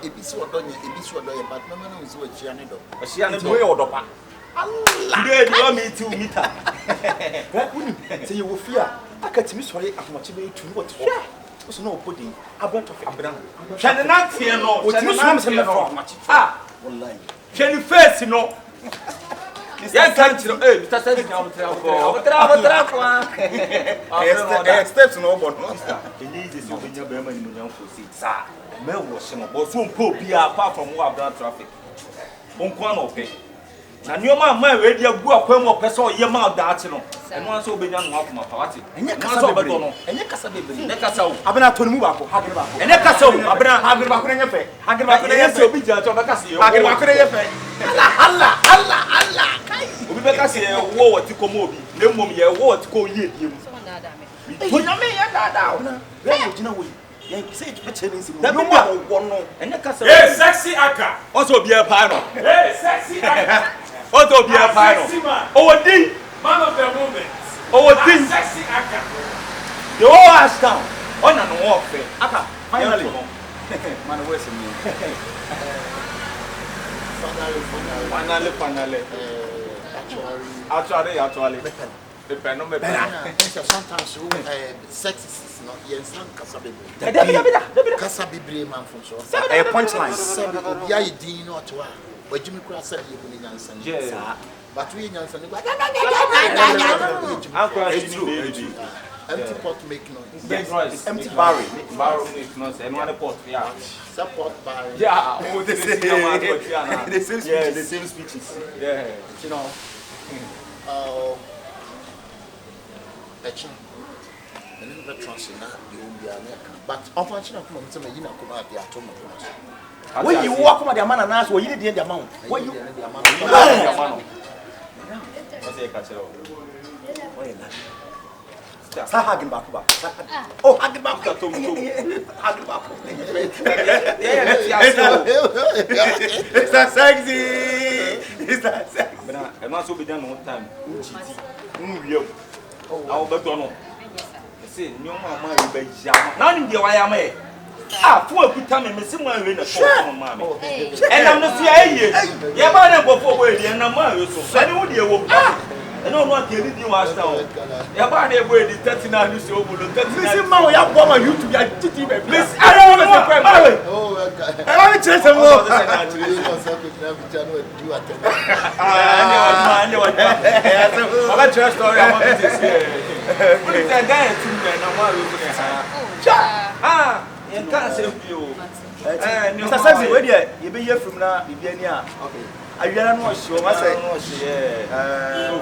Speaker 2: ebisi odo ye but no na mu say wa chia ne do
Speaker 5: o chia ne do ye odo pa Allah dey do me 2 meter uni say you wo fear akatimi sori akomachi be tu what
Speaker 4: so no pudding. Abran to abran.
Speaker 5: Can not hear no.
Speaker 4: What you swim some for?
Speaker 5: Ah,
Speaker 4: wallahi.
Speaker 5: can you face no? Yes, can't you? Eh, Mr. Says now
Speaker 4: Steps no but no.
Speaker 5: It needs this you when your Berman in your foot seat, sir. Mel was some but soon poop be apart from what I've traffic. Unquan okay. Na nyoma ma we dia gu akwam opese o ye ma daate no eno anso obenya no akoma pawate
Speaker 4: enye kasa bebre no
Speaker 5: enye kasa bebre ne kasa wo
Speaker 4: abena toni mu bako hagere bako
Speaker 5: enye kasa wo abena
Speaker 4: hagere bako ne yefe hagere bako ne yefe
Speaker 5: obi ja to be kasa ye
Speaker 4: hagere bako ne yefe Allah kai
Speaker 5: obi be kasa ye wo wati ko mo obi ne mom ye wo wati ko ye die mu
Speaker 4: to nyame ye dada ona we go gina wo ye say to chene nsi
Speaker 5: no ma wo no enye kasa
Speaker 1: hey sexy aka
Speaker 5: also obi e pa no
Speaker 1: hey sexy aka
Speaker 5: also obi e pa no owodi
Speaker 1: man of the moment
Speaker 5: owodi
Speaker 1: sexy aka
Speaker 5: the whole ass down on an off
Speaker 4: aka finally
Speaker 5: man we say me finally actually depend me
Speaker 2: sometimes sex is not yes kasa bebre kasa bebre man from so
Speaker 4: a punchline
Speaker 2: obi ayi din no to a wajimi kura say ye buni nyansan but we nyansan go empty pot make noise.
Speaker 5: Yes, empty barrel make noise and one pot yeah
Speaker 2: support barrel
Speaker 5: yeah the same speeches yeah
Speaker 2: you know but unfortunately
Speaker 4: when you walk on the amount nas or you did the amount when you Hagin back. Oh, Hagin back. Hagin back. It's that sexy. It's that sexy.
Speaker 5: But I'm not so be done one time. I'll bet on. See, no mamma will be jam. Now in the way I may. Ah, for a good time and Miss Mamma in a short mammy. And I'm not here. Yeah, but I go forward and I'm married. So I know you will. I don't want to leave you as now. Your body way the 39 is over the 39.
Speaker 4: Listen, man, you have one you to get TT.
Speaker 5: Please, I don't want to marry.
Speaker 2: Oh, okay.
Speaker 4: I want to chase him more.
Speaker 5: I got your story. I want to say. Put it a guy to me and I'm ah, you can't say you.
Speaker 4: Mr. Saxon, where you be here from now? You be here. Okay. I don't know sure. I say,
Speaker 5: no,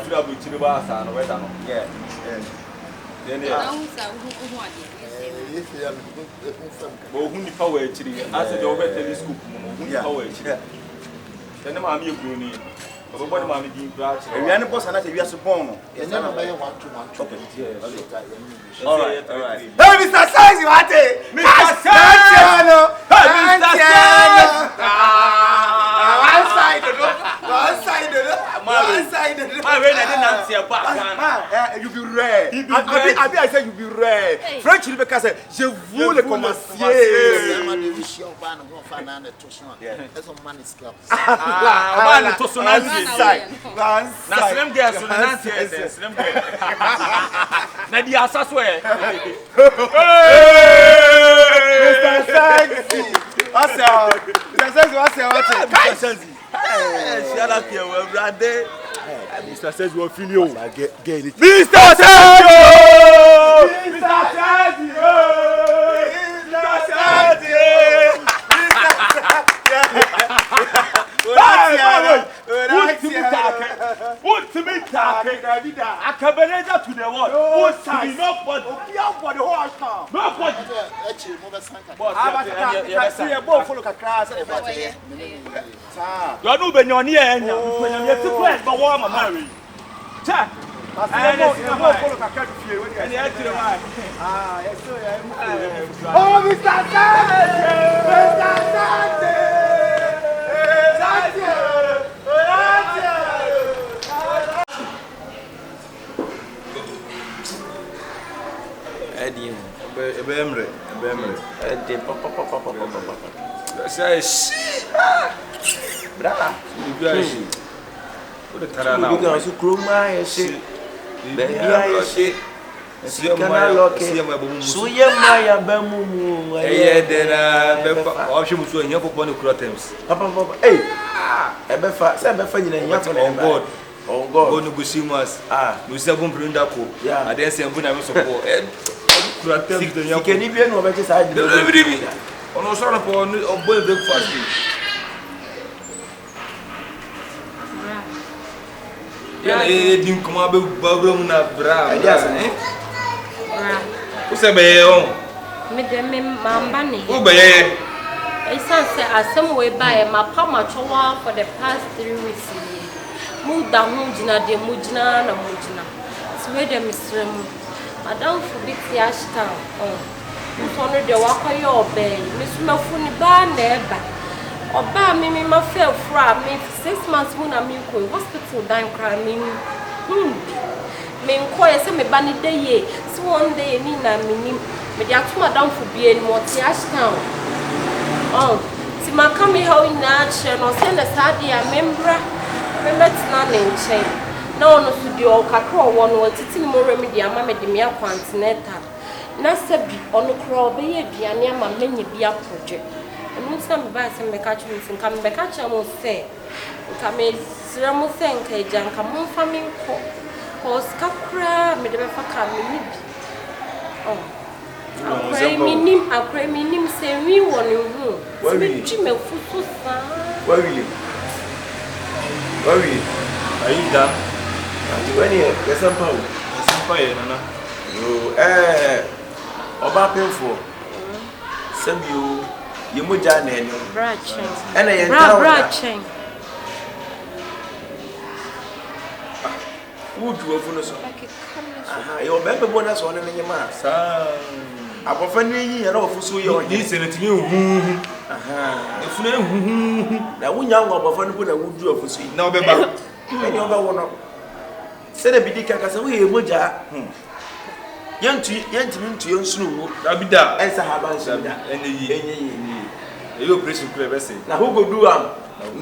Speaker 5: feel about Chiriba, and whether no. Yeah. Then, who power actually? I said, over telescope, who power actually. Then I'm a green. Nobody mammy being brought.
Speaker 4: And we are boss and I say we are supposed
Speaker 2: to. Never buy 1 to 1 chocolate.
Speaker 5: All right.
Speaker 4: Hey, Mr. Saxon, what it? Mr. Saxon! You be rare. I said you be rare. French because je vous le commencier. Mr. says you are finio. Get it. Mr. says you. Mr. says you. What to me talking? AKABENEZER to the world. What to be not for the whole town. Not for you are not being on here. You have to play, but what am I married? Cha. Oh, Mr. So ye my bamu.
Speaker 5: Then option was here for bonnet crottens.
Speaker 4: Papa, hey, Ebefa, Sebefa, on board. Oh God, go to Gusimas. We say Bumbrindaco. Yeah, I didn't say Bunam support. Can you be no better side? On a sort of boy breakfast. Yeah, didn't come up with Babum Bra. Who's a bayon?
Speaker 3: Madame Mambani.
Speaker 5: Who bay?
Speaker 3: I said, some way by my Pama Chowa for the past 3 weeks. Muda Mujina de Mujina na Mujina. Swede Mr. Madame Fubit Yashtown. Mfano de waka yo bay. Miss Mafuni ba neba. Oba mimi ma fail fra me 6 months muna mi ko hospital dan cry me. Me nko ye se me ba ni day ye. So one day ni na minim. Me dia to Madame Fubi en Moti Yashtown. Ti makami how ina che no se na sadia membra. Remember na nche. Na ono studio kakro wono titi ni mo remedy ama me de me continental. Na sabi ono kro be ye aduane ama menye bia project. Enu nsa me ba se me ka chu nsin ka me ka cha mo se. Ka me sira mo se nka eja nka mo fa me nko. Cause kakra me de be fa ka me nibi. Akra minim se wi wono hu. Me twi me fufu sa.
Speaker 4: Why really? Why are you done? When you get some power, Nana. You, Oba painful. Some you mujan and
Speaker 3: Bratching.
Speaker 4: And I
Speaker 3: Bratching.
Speaker 4: Who do a funnel? Your member bonus on any mass. I prefer you and all for so you need anything you. If now we young of a fun would do a fussy. Now, Beba, and you ever want to send a bidika as a way, Moja. Young to young snow, Rabida, as a haban, and the you prison clever say. Now who go do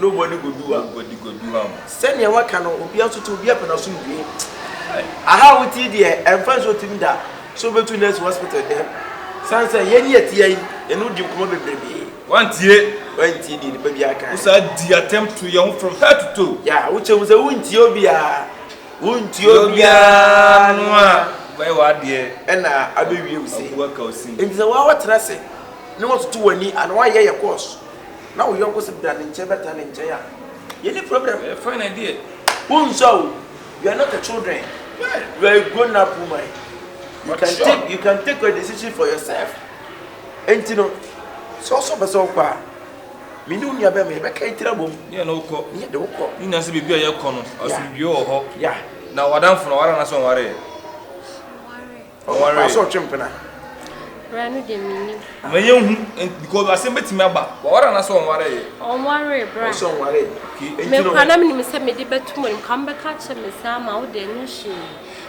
Speaker 4: nobody go do nobody go do send your work and be also to be up and soon be. I have with you there and friends with him that so between us hospital there. Sansa yeni eti enu di kuma bebrebe. One tie the baby aka. Usa di attempt to young from head to toe. Yeah, uche usa unti obia. Unti obia no. Why wa de e na abewie usi. Work out sin. Enti se wa watena se. Ne what to wani and why ye course. Now we young go se bra ne nche beta ne nche ya. Any problem? Fine idea. Unso, you are not a children. You are a grown up woman. You can take a decision for yourself. And you know, so kwa. Minu ni abe me be kai trabom. Ye no ko. Ye de ko. Ni na se bibia ye ko no. Asubio ho. Yeah. Na wadan fo no wara na so ware. Ware. So twempena.
Speaker 3: Branu de mini.
Speaker 4: Menye hu because asem betimi aba. Wara na so ware ye.
Speaker 3: On ware bra.
Speaker 4: So ware.
Speaker 3: Me kwana me ni se me de betum ni kan be ka che me sa ma wo de no hye.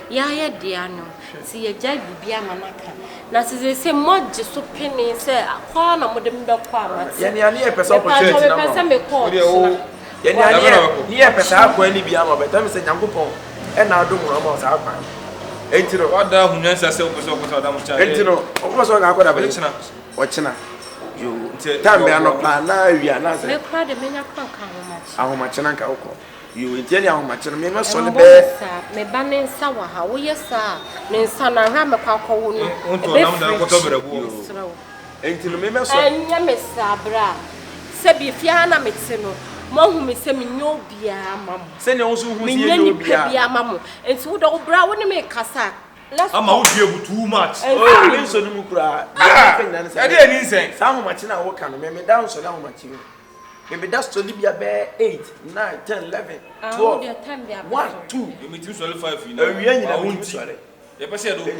Speaker 3: Ya dia no. Si ye jai bibia manaka. Na se modje so peni se akwa na modem do kwa amati.
Speaker 4: Ye ni ani e pesa opportunity na.
Speaker 3: Pesa me ko.
Speaker 4: Ye ni ani ni e pesa akwa ni bia ma betam se nyankopon e na adom no ma sa akwa. Entino wada hunyansa se okoso da mu cha. Entino okoso ga akwa da be china. O china. Yo tambe ano plan na awia na se.
Speaker 3: Me kwa de menya kwa kan ho ma.
Speaker 4: Ahoma china nka ukọ. You intend your home, me no so le be.
Speaker 3: Me banen sa wa ha wo yesa. Me nsa na hwa me kwa kwa wo no.
Speaker 4: Onto nam da ko to berebu. Entino me so.
Speaker 3: Anya me sa bra. Se bi fia na me te no. Mo hu me se me nyo bia mam.
Speaker 4: Se ne onso hu se nyo
Speaker 3: bia mam. Enti wo do bra wo ne me kasa.
Speaker 4: Ama wo bia bu too much. Oh, me so no mu kura. E dey ni nsen. Sa ho machi na wo ka no me down so na ho machi. Maybe that's to Libya bear 8, 9, 10, 11, 12, 1, 2. You meet 5, you know. I won't sorry. You pass it over.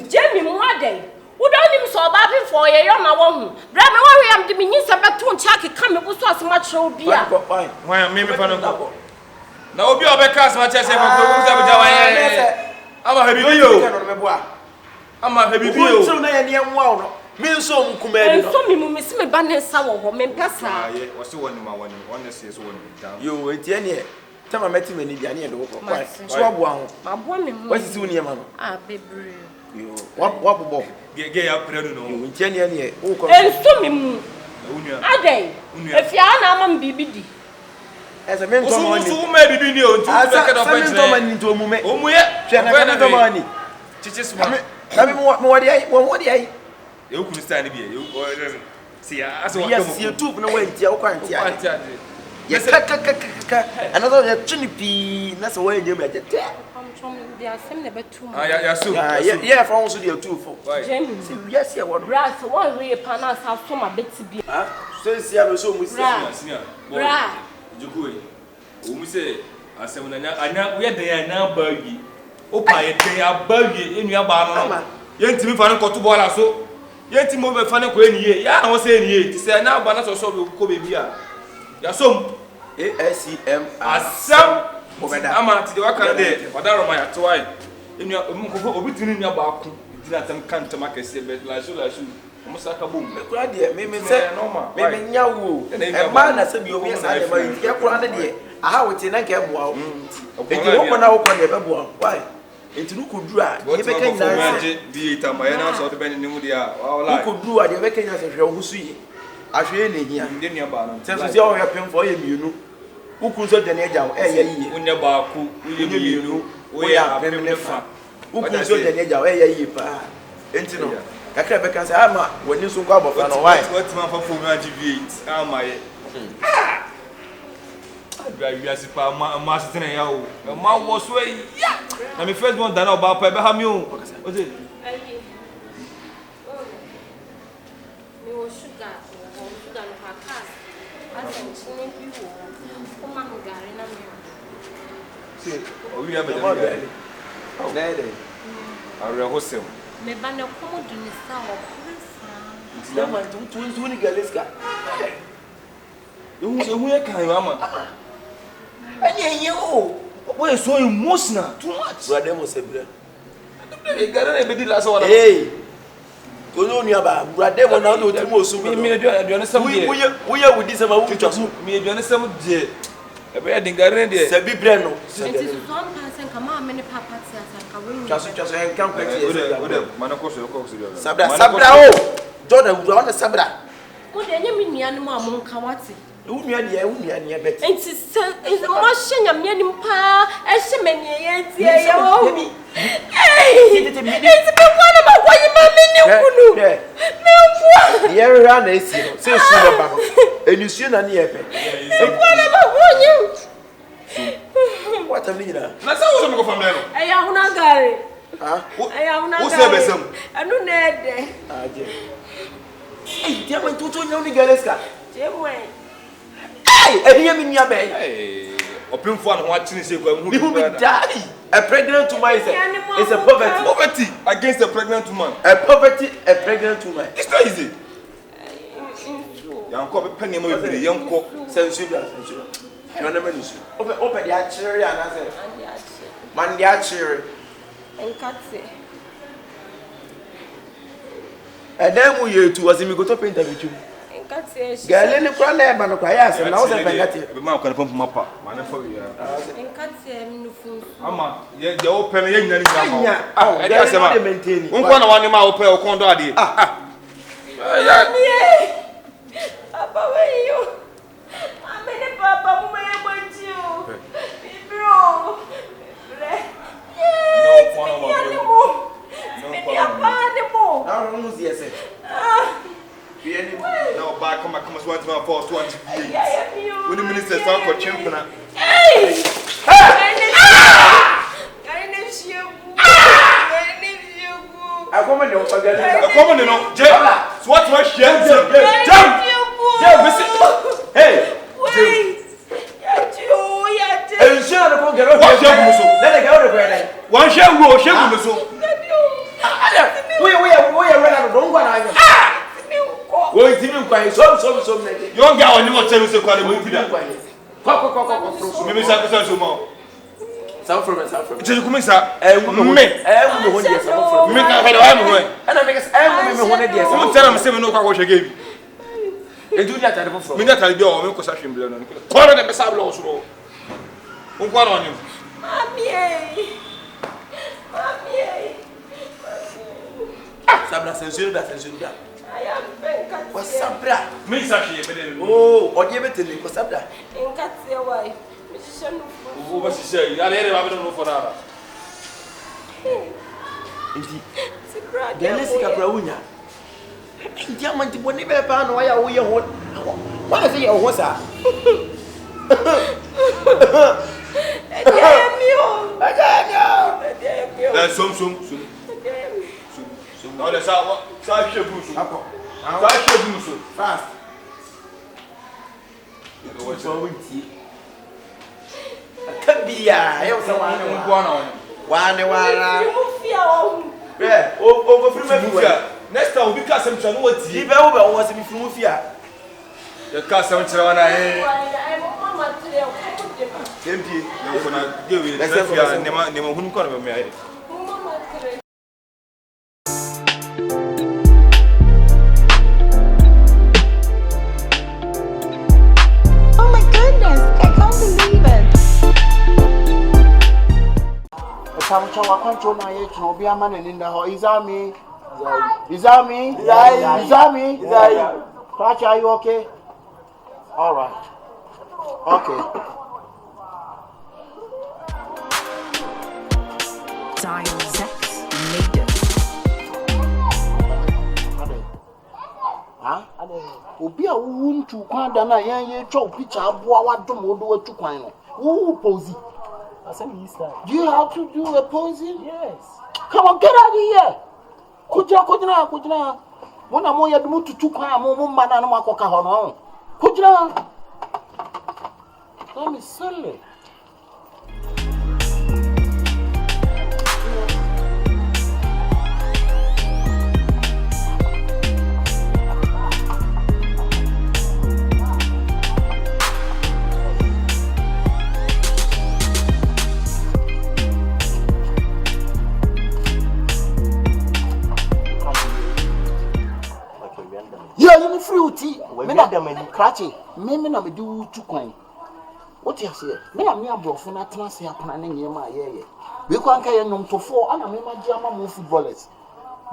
Speaker 3: Jamie, what day? Who don't even so bad for a young woman? Brother, why am the minister back to Chucky coming with so much show beer?
Speaker 4: Why am maybe for no? Now be over cast much as I'm a heavy video. I'm a heavy video. Me so mkumedi no.
Speaker 3: So me si me ba ne sa wo ho me pesa.
Speaker 4: Ah ye, wo se woni ma woni. Honestly so woni down. Yo, enti ene e. Tama meti mani bia ne de wo ko. So aboa ho.
Speaker 3: Aboa me ho.
Speaker 4: What is woni e ma no?
Speaker 3: Ah bebre.
Speaker 4: What bobo?
Speaker 5: Get ya predo no.
Speaker 4: You tell any who come.
Speaker 3: And so me. Ade. If you are na mam bibidi.
Speaker 4: As a man to money.
Speaker 5: So maybe be new to make it up
Speaker 4: into a moment.
Speaker 5: Oh, yeah.
Speaker 4: Chana money.
Speaker 5: Teaches me.
Speaker 4: Tell me what the eye.
Speaker 5: You could stand here. You see, I saw
Speaker 4: you two no way. Yes, another trinity. That's the way you met it.
Speaker 3: They are sending about 2 months.
Speaker 4: Yeah, for also the 2 for. Yes, yeah, what
Speaker 3: Brass, one way panas have some a bit to be.
Speaker 4: So, see, I was so much.
Speaker 5: Bra. Jukui. We say, I said, when I know we are there now, Bergie. Oh, they are Bergie in your bar. Young Timmy Fanny got to boil so. Young Timmy over Fanny Queen here. Yeah, I was saying here to say now, but not so will come here. Yasum ASCM as some. I'm at the work there, but I don't mind to why. In your obituary, your back, did not come to make a say, like so. Almost like a boom. Maybe say no, maybe Yawu. A man has said, you may say, I would say, I can't wow. If you open out on the bubble, why? It could dry. You became be it a man or the Benemudia. Who could do at the vacation as you see. I feel in here, and then your bar. Tells you all happen for him, you know. Who could set the edge out? When your bar, you know, we are very far. Who could set the edge out? Entino. I can't say, I'm when you so go about what's my for TV? Am I? I as if I'm master in a man was way. I'm the first one done about Pebble. Was it? We have a I
Speaker 3: me bana komo dunisa wo
Speaker 4: prinsa na tu ni galeska
Speaker 5: you kan mama
Speaker 4: anye o
Speaker 5: boy so emotional too much
Speaker 4: brother mo se bra
Speaker 5: e gara e be di last one
Speaker 4: hey kono ni aba brother mo na do ti mo so
Speaker 5: me aduane sam de
Speaker 4: we with this ma wu twaso
Speaker 5: me aduane sam de e be din gara de
Speaker 4: se bi bre no
Speaker 3: enti so am kan kama amene papa ti asanka we
Speaker 4: twaso en kan kweti
Speaker 5: o manako so
Speaker 4: sabra o Jordan we want sabra
Speaker 3: o de nya mi nua no mo amonka wate
Speaker 4: unua de bet
Speaker 3: enti se mo hye nyame anim pa e hye mani ye tie ye wo mi enti be kwa na magwayi ma meni kunu me kwa
Speaker 4: ye ra na esi no se su na ba enusu na ne ye pe
Speaker 3: e kwa na magwayi
Speaker 4: what am nina
Speaker 5: na sa wo so me ko famle no
Speaker 3: e ya huna gare e ya huna gare
Speaker 5: wo se besam
Speaker 3: anu na ede
Speaker 4: aje eh dia man tutu nya ni galeska
Speaker 3: je mo
Speaker 4: Eniye mi nua be.
Speaker 5: Opinfo an ho atini se kwa mu.
Speaker 4: Be who be die. A pregnant woman is a poverty.
Speaker 5: Poverty against a pregnant woman.
Speaker 4: A pregnant woman.
Speaker 5: It's not easy. Yanko be penny mo be yanko
Speaker 4: sensual. You na menu su. Ope dia chiri ana se. Man dia chiri.
Speaker 3: Enkatse.
Speaker 4: Edemu yetu wasimi go to paint abichu. Gale ni kwa na eba no kwa ya se na wo se pengati
Speaker 5: be ma kwa na pompo mapa ma na fo wi ya
Speaker 3: enkatse mnufu
Speaker 5: ama ye de wo pe na ye nyina ni
Speaker 4: ama ah
Speaker 5: ya se ma won na wani ma wo pe o kon do ade
Speaker 3: ya papa we yo amene papa mu me gbanji o bro no kwa na mo no
Speaker 4: na no zi ese
Speaker 5: no back come as one to my force 28 when the minister start for champion
Speaker 3: hey
Speaker 4: I come on no
Speaker 5: je so what was share jump hey
Speaker 3: wait
Speaker 4: e share no go get
Speaker 5: what share so
Speaker 4: let the girl the
Speaker 5: one share wo share so
Speaker 4: we run don't go na we timi nkwan so nede
Speaker 5: young girl oni mo tell say kwa le bida
Speaker 4: kwa
Speaker 5: me sa so mo
Speaker 4: Some from
Speaker 5: je kuma sa
Speaker 4: me ho dia some from
Speaker 5: me ka fa da mo
Speaker 4: ana me ka me ho ne dia
Speaker 5: some tell am say me no kwa hwe game
Speaker 4: edu dia tare from
Speaker 5: me na tare bi o me ko sa hwe mbele no to na be sa bla o so on kwa no ni
Speaker 3: mami
Speaker 4: Sabra sensible da.
Speaker 3: Aya benka.
Speaker 4: What's sabra?
Speaker 5: Me sashi be.
Speaker 4: Oh, odi betele ko sabra.
Speaker 3: Enkatie wai. Me shenu.
Speaker 5: Wo ba sise, ya le ba be no for na.
Speaker 4: Enti.
Speaker 3: Sikra.
Speaker 4: Dele sika pra wunya. Enti amanti boni be pa no ya wo ye ho. Why say you ho sa? Som. Olha só, sai cheguso. Sai cheguso. Fast. Eu vou te Cabia, eu sou Wane. É, o vou fria. Next time we can some channel what you be was me from Fia. The castle channel
Speaker 3: I'm mama tell.
Speaker 4: Empty.
Speaker 5: Eu vou na give you. Nema hun ko na me.
Speaker 7: Oh my goodness, I can't believe it.
Speaker 2: Chawa kwancho na ye chno obi ama na ninda ho Izami. Touch, are you okay? All right. Okay.
Speaker 8: Dial Zex made it.
Speaker 2: Huh? Obi a wu ntu kwan da na yen ye twa picture aboa wadom odo atu kwan no. Wu posing. Do you have to do a posing? Yes. Come on, get out of here. Kujina. Mona mo ya dumu tutu kwan mo mana no makoka ho no. Kujina. Let me silly. You free me na dem ani krache me na me do tu kwan what you say me na me abrofo na tena se apana na nyema ayeye we kwan ka ye nom to fo ana me ma dia ma mo footballers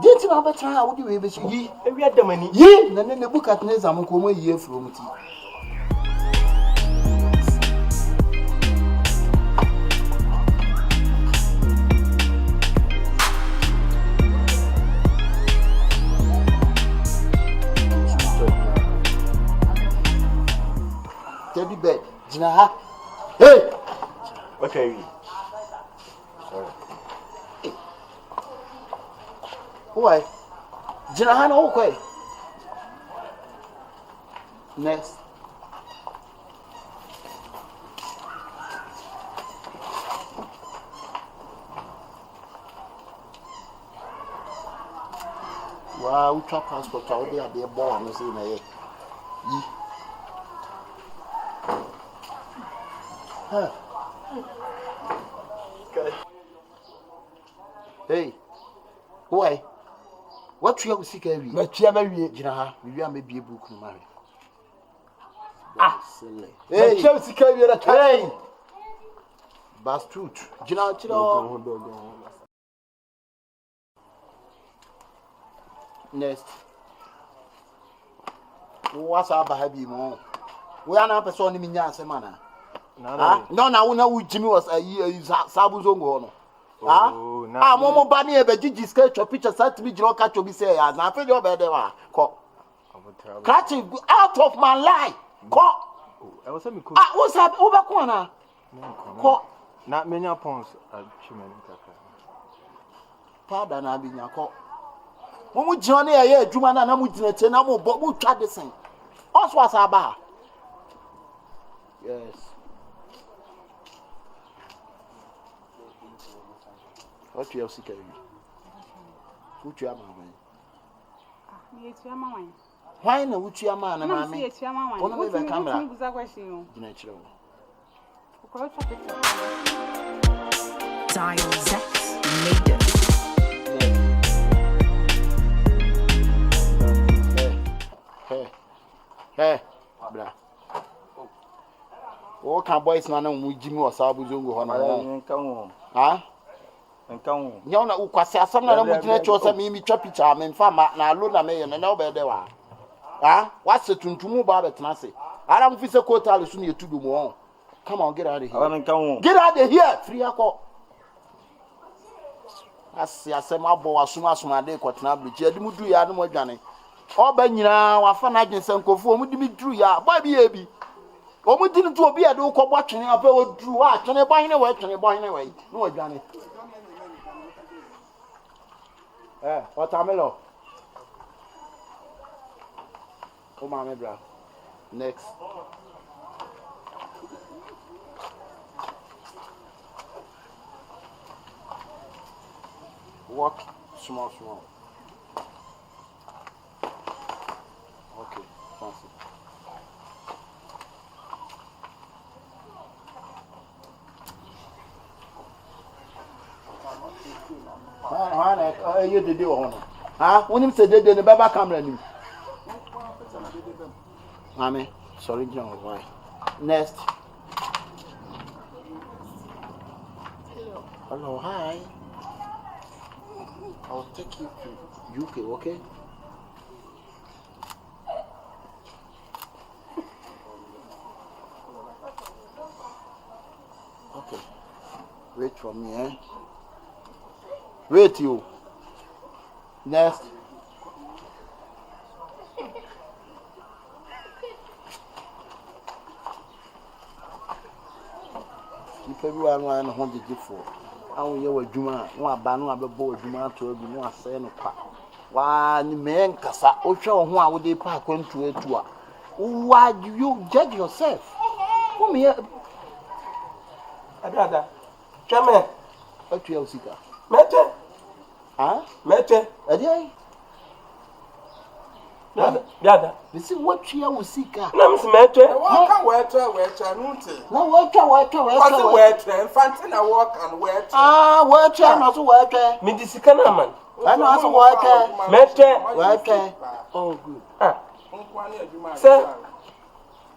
Speaker 2: did na betra ha wo di we be yi
Speaker 4: Ewi adam ani
Speaker 2: yi na ne bukat na exam ko mo yi afro muti Teddy bed. Jina. Hey.
Speaker 4: Okay. Sorry.
Speaker 2: Why? Jina no okay. Next. Wow, ultra passport out there be born no say na ye. Hey, why? What you have to carry? But you have a Jina, we are maybe a book to marry. Silly. Hey, Chelsea carry a train. That's truth. Jina, next. What's up, baby? We are not a person in Yasemana. No, now Jimmy was a Sabu Zongo. Momo Bani a Bajiji sketch or picture sent me, you catch your be say, as I feel your bed. Catching out of my life. What's up over corner?
Speaker 4: Not many upons a human.
Speaker 2: Pardon, I've been your call. Momo Johnny, I hear Jumana, and I'm with the Tenamo, but we'll try the same. Us was about. Yes. What you have to carry? Who you are, mamma? Why no? Which you are, man? I'm one of the camera.
Speaker 8: Dial Zex made it.
Speaker 2: Hey, blah. Oh, can boys now know Jimmy or Sabu Zongo? Huh?
Speaker 5: nkan
Speaker 2: nya na ukwase asam na mo gina cho se mi twa picture me mfa ma na alo na me ye na obe de wa ah wase tuntumu ba betena se ara mfi se kotal su na yetudu mo come on get out of here get out of here free akọ asem abo asuma de kwatena bridge edi mudu ya no mo dwane oba nyina wafa na agyense nkofo omudi mi duru ya ba bi ye bi omudi ni to obi ede ukọbọ twene afa oduru wa twene bo hene we no odwane watermelon oh mama bra next walk small okay fancy you did it when him say they the baba camera ni mami sorry John why next hello hi I'll take you to UK okay okay wait for me wait you next everyone want to hold the gift for how you were Juma no abanu abebo Juma to be no asay no pa wa ni men kasa o hwe ho a wo dey pa kwantu atu a why you judge yourself who me
Speaker 4: ada chame
Speaker 2: atu ya usika
Speaker 4: mete mete
Speaker 2: adia
Speaker 4: dada
Speaker 2: bisi what ya usika
Speaker 4: na msimete
Speaker 5: waka weta nunte
Speaker 2: na weta
Speaker 5: weta infante na walk and weta
Speaker 2: weta na so weta
Speaker 4: mi disika na man
Speaker 2: na so weta
Speaker 4: mete
Speaker 2: weta oh good
Speaker 5: nkwani adwuma
Speaker 4: se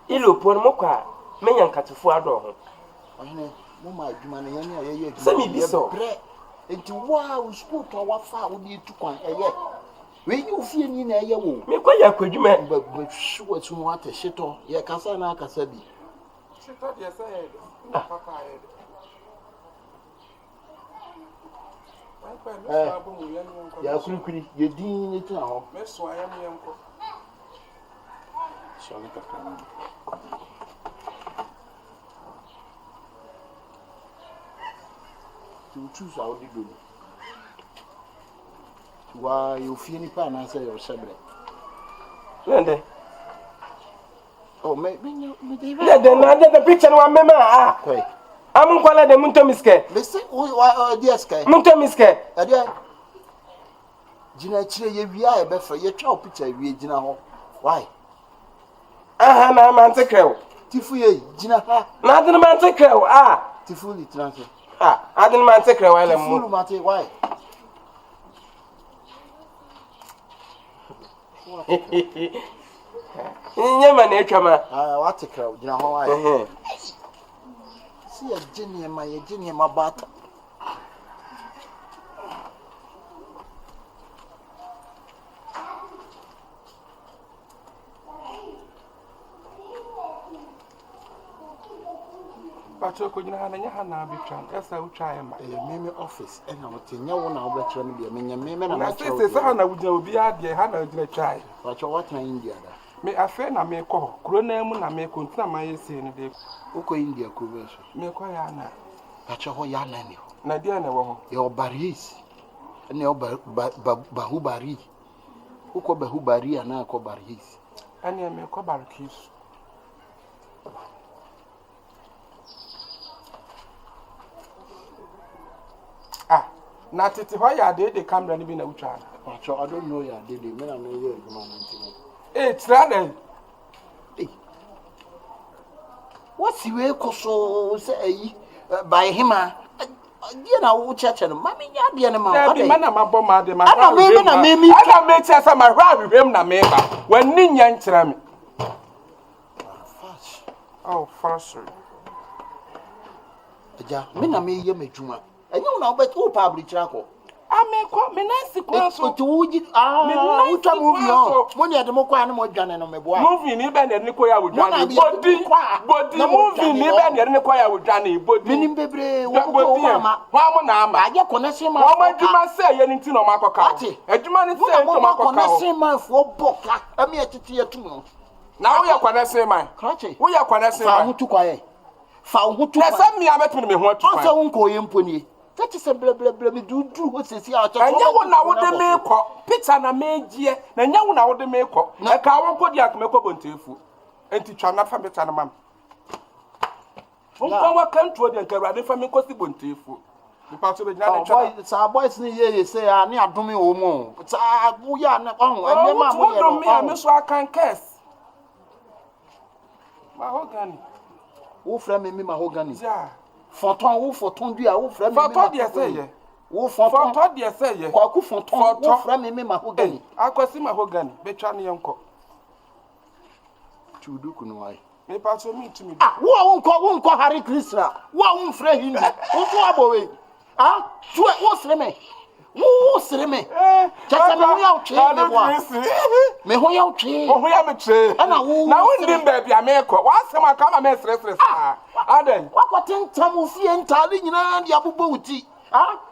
Speaker 4: ilopo no mokwa menya nkatefo ado ho
Speaker 2: ohene mo ma adwuma na yanya ye
Speaker 4: se mi biso
Speaker 2: enti wow sport wafa wo di tukwan eye we you fie ni na eye wo
Speaker 4: me kwa ya kwadwuma
Speaker 2: ba shuwa tu mo ate shito ye kasa na kasa bi
Speaker 5: shito de say papa
Speaker 2: ya kurikuri ye din ni tuna ho
Speaker 5: me so ayam yanko
Speaker 2: so ni papa to choose how to do why you feel ni pa na say your sebre
Speaker 4: nende
Speaker 2: oh me
Speaker 4: the picture no mema
Speaker 2: okay
Speaker 4: am kwala de munto miske
Speaker 2: listen why yes kai
Speaker 4: munto miske
Speaker 2: adia jina chire ye wia e be fa ye twa picture wie jina ho why
Speaker 4: aha na man tekrew
Speaker 2: tifu ye jina ha
Speaker 4: na adin man tekrew
Speaker 2: tifu li transe
Speaker 4: adin man tekrew ala mu
Speaker 2: tifu mate why
Speaker 4: nyama na etwama
Speaker 2: what tekrew jina ho why see a genie ma bata
Speaker 5: pacho ko nyina na nya na bitwan esa utwa ma
Speaker 2: meme office ena wotenya wo na wo betwe no bia menya meme na
Speaker 5: na se sa na wugina obi ade ha na wugina twai
Speaker 2: pacho what na India da
Speaker 5: me afa na me ko kro na mu na me ko ntina ma yesi no de
Speaker 2: uko India ko beso
Speaker 5: me ko ya na
Speaker 2: pacho ho ya na ni
Speaker 5: na dia na wo ho
Speaker 2: e obaris ene bahubari uko bahubari ana ko baris
Speaker 5: ane me ko barkis na tete ho ya de camera ni bi na utwa
Speaker 2: pacho I don't know ya de me na me ye aduma na ntino
Speaker 5: tira na
Speaker 2: what's we ko so say ayi by hima dia na wo cheche no mami nya dia na ma
Speaker 5: ade mana mabọ ma de ma
Speaker 2: ana me na me
Speaker 5: ana me tia sa ma hwa hwem na me ba wani nya nkyira me
Speaker 2: fast
Speaker 5: oh fast
Speaker 2: aja me na me ye madwuma enye una obet o pa abrichira ko
Speaker 5: amekọ me nansi kwa so
Speaker 2: to wuji utwa movie on mo ne ademo kwa na mo dwane no mebo a
Speaker 5: movie ni be ne ko ya wodwane body movie ni be ne ko ya wodwane body
Speaker 2: minim bebre wo ko mama
Speaker 5: wa mo na ama
Speaker 2: aje connection ma
Speaker 5: wa adwuma se ye ni ti no makoka adwuma ni se to makoka
Speaker 2: connection ma fo boka ami etete yatum
Speaker 5: na wo ya connection man
Speaker 2: krache
Speaker 5: wo ya connection man
Speaker 2: fa hutu kwa ye fa hutu
Speaker 5: na se me ametu me ho atu kwa
Speaker 2: o se won ko ye mponi that is a blah me do ho sesi a to
Speaker 5: anya wo na wo de me ko pizza na megie na anya wo na wo de me ko e ka wo ko di akomeko bontefu enti twa na fa pizza na mam won wa kan to de nka rade fa me ko si bontefu ni pa so be jina de twa
Speaker 2: sa boys ni ye say a ni adome wo mu sa wo ya na on ene ma mo ye no
Speaker 5: me am so akan kes mahogany
Speaker 2: wo fra me mahogany
Speaker 5: ja
Speaker 2: Fonton wo fonton du a wo fra me
Speaker 5: fonton de seye
Speaker 2: wo fonton
Speaker 5: de seye
Speaker 2: kwaku fonton wo fra me mahogany
Speaker 5: akwasi mahogany betwa ne yenko
Speaker 2: chudu kuno ai
Speaker 5: me pa so mi tumi
Speaker 2: wo nko Hare Krishna wo fra hindu wo so abowe tuwe wo sere me wo sere me chasa me ho ya otwe me bo me ho ya otwe
Speaker 5: ho ya me twe
Speaker 2: na wo
Speaker 5: na wo ndim ba bia me ko wa asem aka ma me sere aden
Speaker 2: wakote ntam fie ntale nyina dia bobo wuti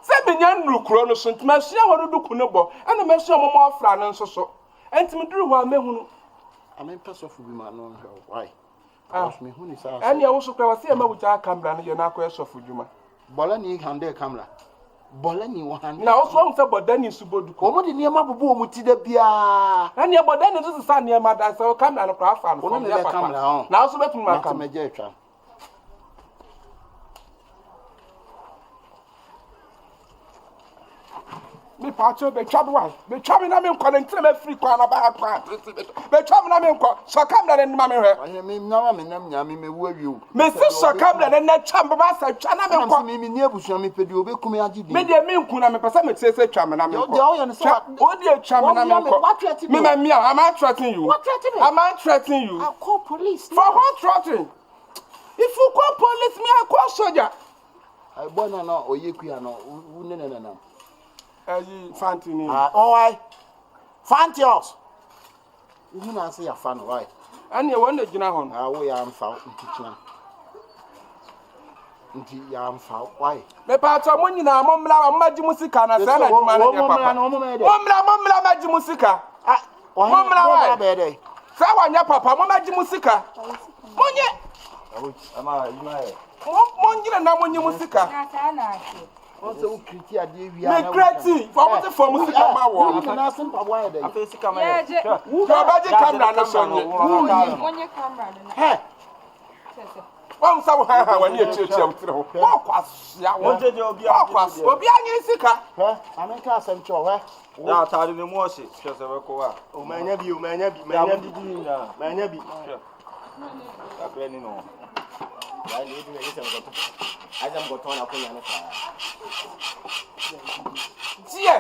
Speaker 5: se benya nrukuro no so ntma hia ho duku ne bo na me hia momo afra ne nso so entimi duru ho amehunu
Speaker 2: amen pasofu bi ma no why me huni sa
Speaker 5: anya wo so kwa wase e ma wuja camera ne ye na akọ esofu djuma
Speaker 2: bola ni hande camera bola ni wo hande
Speaker 5: na wo so mfa bodani subodu ko
Speaker 2: mo de niema bobo o muti da bia
Speaker 5: anya bodani to sa niema da so camera no kwa afa no
Speaker 2: ya papa
Speaker 5: na wo so betu ma camera
Speaker 2: meje etwa
Speaker 5: me pacho be twadwa be twabe na me nkwa ntre me free kwa na ba kwa be twabe na me nkwa so camera ne ma me hwe
Speaker 2: anya me na me nam nya me mewu awiu
Speaker 5: me se so camera ne na twa ba sa twa na me nkwa
Speaker 2: me ni abusu me pedi obekumi agidi
Speaker 5: me de me nku na me pesa me se twa me na me nkwa
Speaker 2: o de
Speaker 5: twa me na me nkwa me ma mia am I threatening you am I threatening you
Speaker 2: I call police
Speaker 5: for what threatening if you call police me I call soldier
Speaker 2: I boy no oyeku ya no no
Speaker 5: Fantini.
Speaker 2: Why? Fantios. You na say ya fan why?
Speaker 5: And you want to gina hon.
Speaker 2: We am foul kitchen. Nti ya am foul why?
Speaker 5: Me pa to mo nyina mo mla maji musika na sa na djuma na papa. Mo mla maji musika. Mo mla wa be dey. Sa wa nya papa mo maji musika. Mo nye.
Speaker 4: Ama yuma e.
Speaker 5: Mo nyina na mo nyi musika.
Speaker 4: Na sa na ase.
Speaker 2: Also kriti ade wi ana.
Speaker 5: Me kriti, for what for musika ma wo.
Speaker 2: Na sim pa why dey.
Speaker 4: Afi sika ma ye.
Speaker 5: Wo ba ji camera na so nye.
Speaker 4: Monye camera na.
Speaker 2: He.
Speaker 5: Wọ́n sá wọ́n hàn wọ́n ní ètùtù ọ̀tún rẹ̀ wọ́n kọ́ àṣìyà wọ́n jẹ́ obi àṣìyà obi ànyìn sika.
Speaker 2: Hẹ́ àmì ká sẹ́m tí ọ̀hẹ́.
Speaker 4: Yà àtàrí ni mú ọ̀sẹ̀ ṣẹ̀ṣẹ̀ wẹ́ kọ́ wa. O mà ẹ̀yẹ́ bi o mà ẹ̀yẹ́ bi mà ẹ̀yẹ́ bi mà ẹ̀yẹ́ bi. Kàpẹ́ nínú. Yà á lè dùn ẹ̀yẹ́ sẹ́m gọ̀tọ̀. Àìsàn gọ̀tọ̀ ọ̀nà kò yàn ní fà.
Speaker 5: Tiẹ̀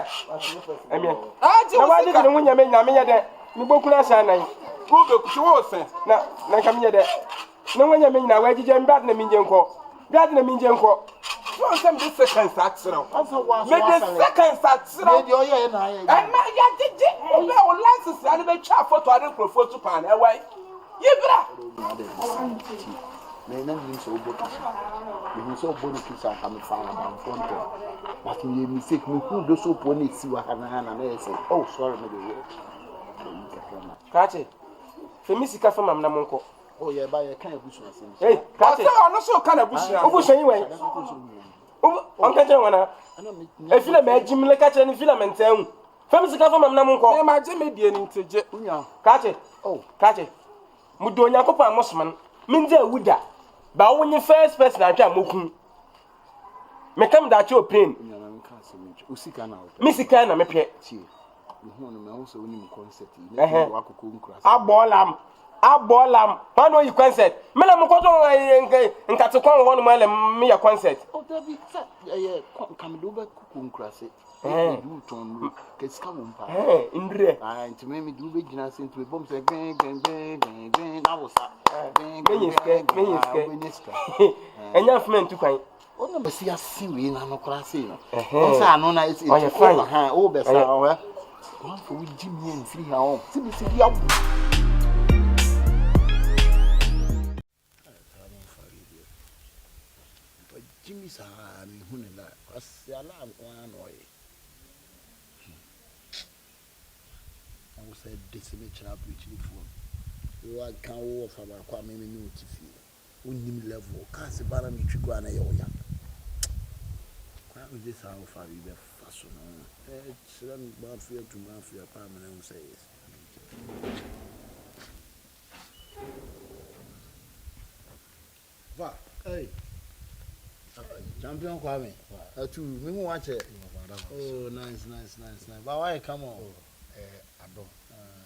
Speaker 5: ẹ̀mìẹ̀. Àti wọ́n sika. Nàwádìí ni wọ́n nyàmé yẹ dẹ mi gbó kúrẹ́ sàn náà yìí. Kó o bẹ̀ kùtù wọ́n sẹ̀ na nkàmi yẹ dẹ. No one mean now, where did you bad name in Jenko? Bad name in Jenko. You some the second saxon. Make the second saxon. And my yet did license and the chap for to other prefer to pan away. Yibra.
Speaker 2: Me na nim so boki. Me so boni kisa ka me fa am front. But me mistake me who do so poni si wa na na say, "Oh, sorry me dey."
Speaker 5: Kache. Femisika fa mam na monko.
Speaker 2: Oh yeah, buy a kind of bush.
Speaker 5: Hey, Kache. I no so kind of bush. Obush anyway. On ka wana. E fila me jimle kache ni fila menteun. Femisika fa mam na monko. Me ma je me die ni nteje. Kache. Oh, Kache. Mudo Nyakopa amosman. Minje wuda. Ba wonye first person atwa mokun. Me kam da che open.
Speaker 2: Usika na.
Speaker 5: Misika na me pe.
Speaker 2: Tie. Me no me ho so woni concert ni wa kokko
Speaker 5: nkura. Abolam. Pano yi concert. Me na mkoto nkate kon won mo le me ya concert.
Speaker 2: Oh, that be come do ba kokko nkura se. Do ton ke ska wumpa.
Speaker 5: Ndre.
Speaker 2: Nti me do be gina se nti be bom se ben na wo sa.
Speaker 5: Menyiska. Enya fmen tu kwan.
Speaker 2: Ono be si asi we na no kra sei no. On say ano na it's fine. O be fa o we. One for we Jimmy and free her home. See me see ya. Jimmy sa mi hunu la. Asi ala an oye. I was said decimated up with the phone. You are can walk for my kwame me no tifi. Unim level. Can't see bana me trigo na yo ya. Kwa we this how far we be faso no. Children bad fear to man fear pa me no say yes. Va, hey. Champion kwame. Atu me who watch it. Oh, nice. But why come on? Ado.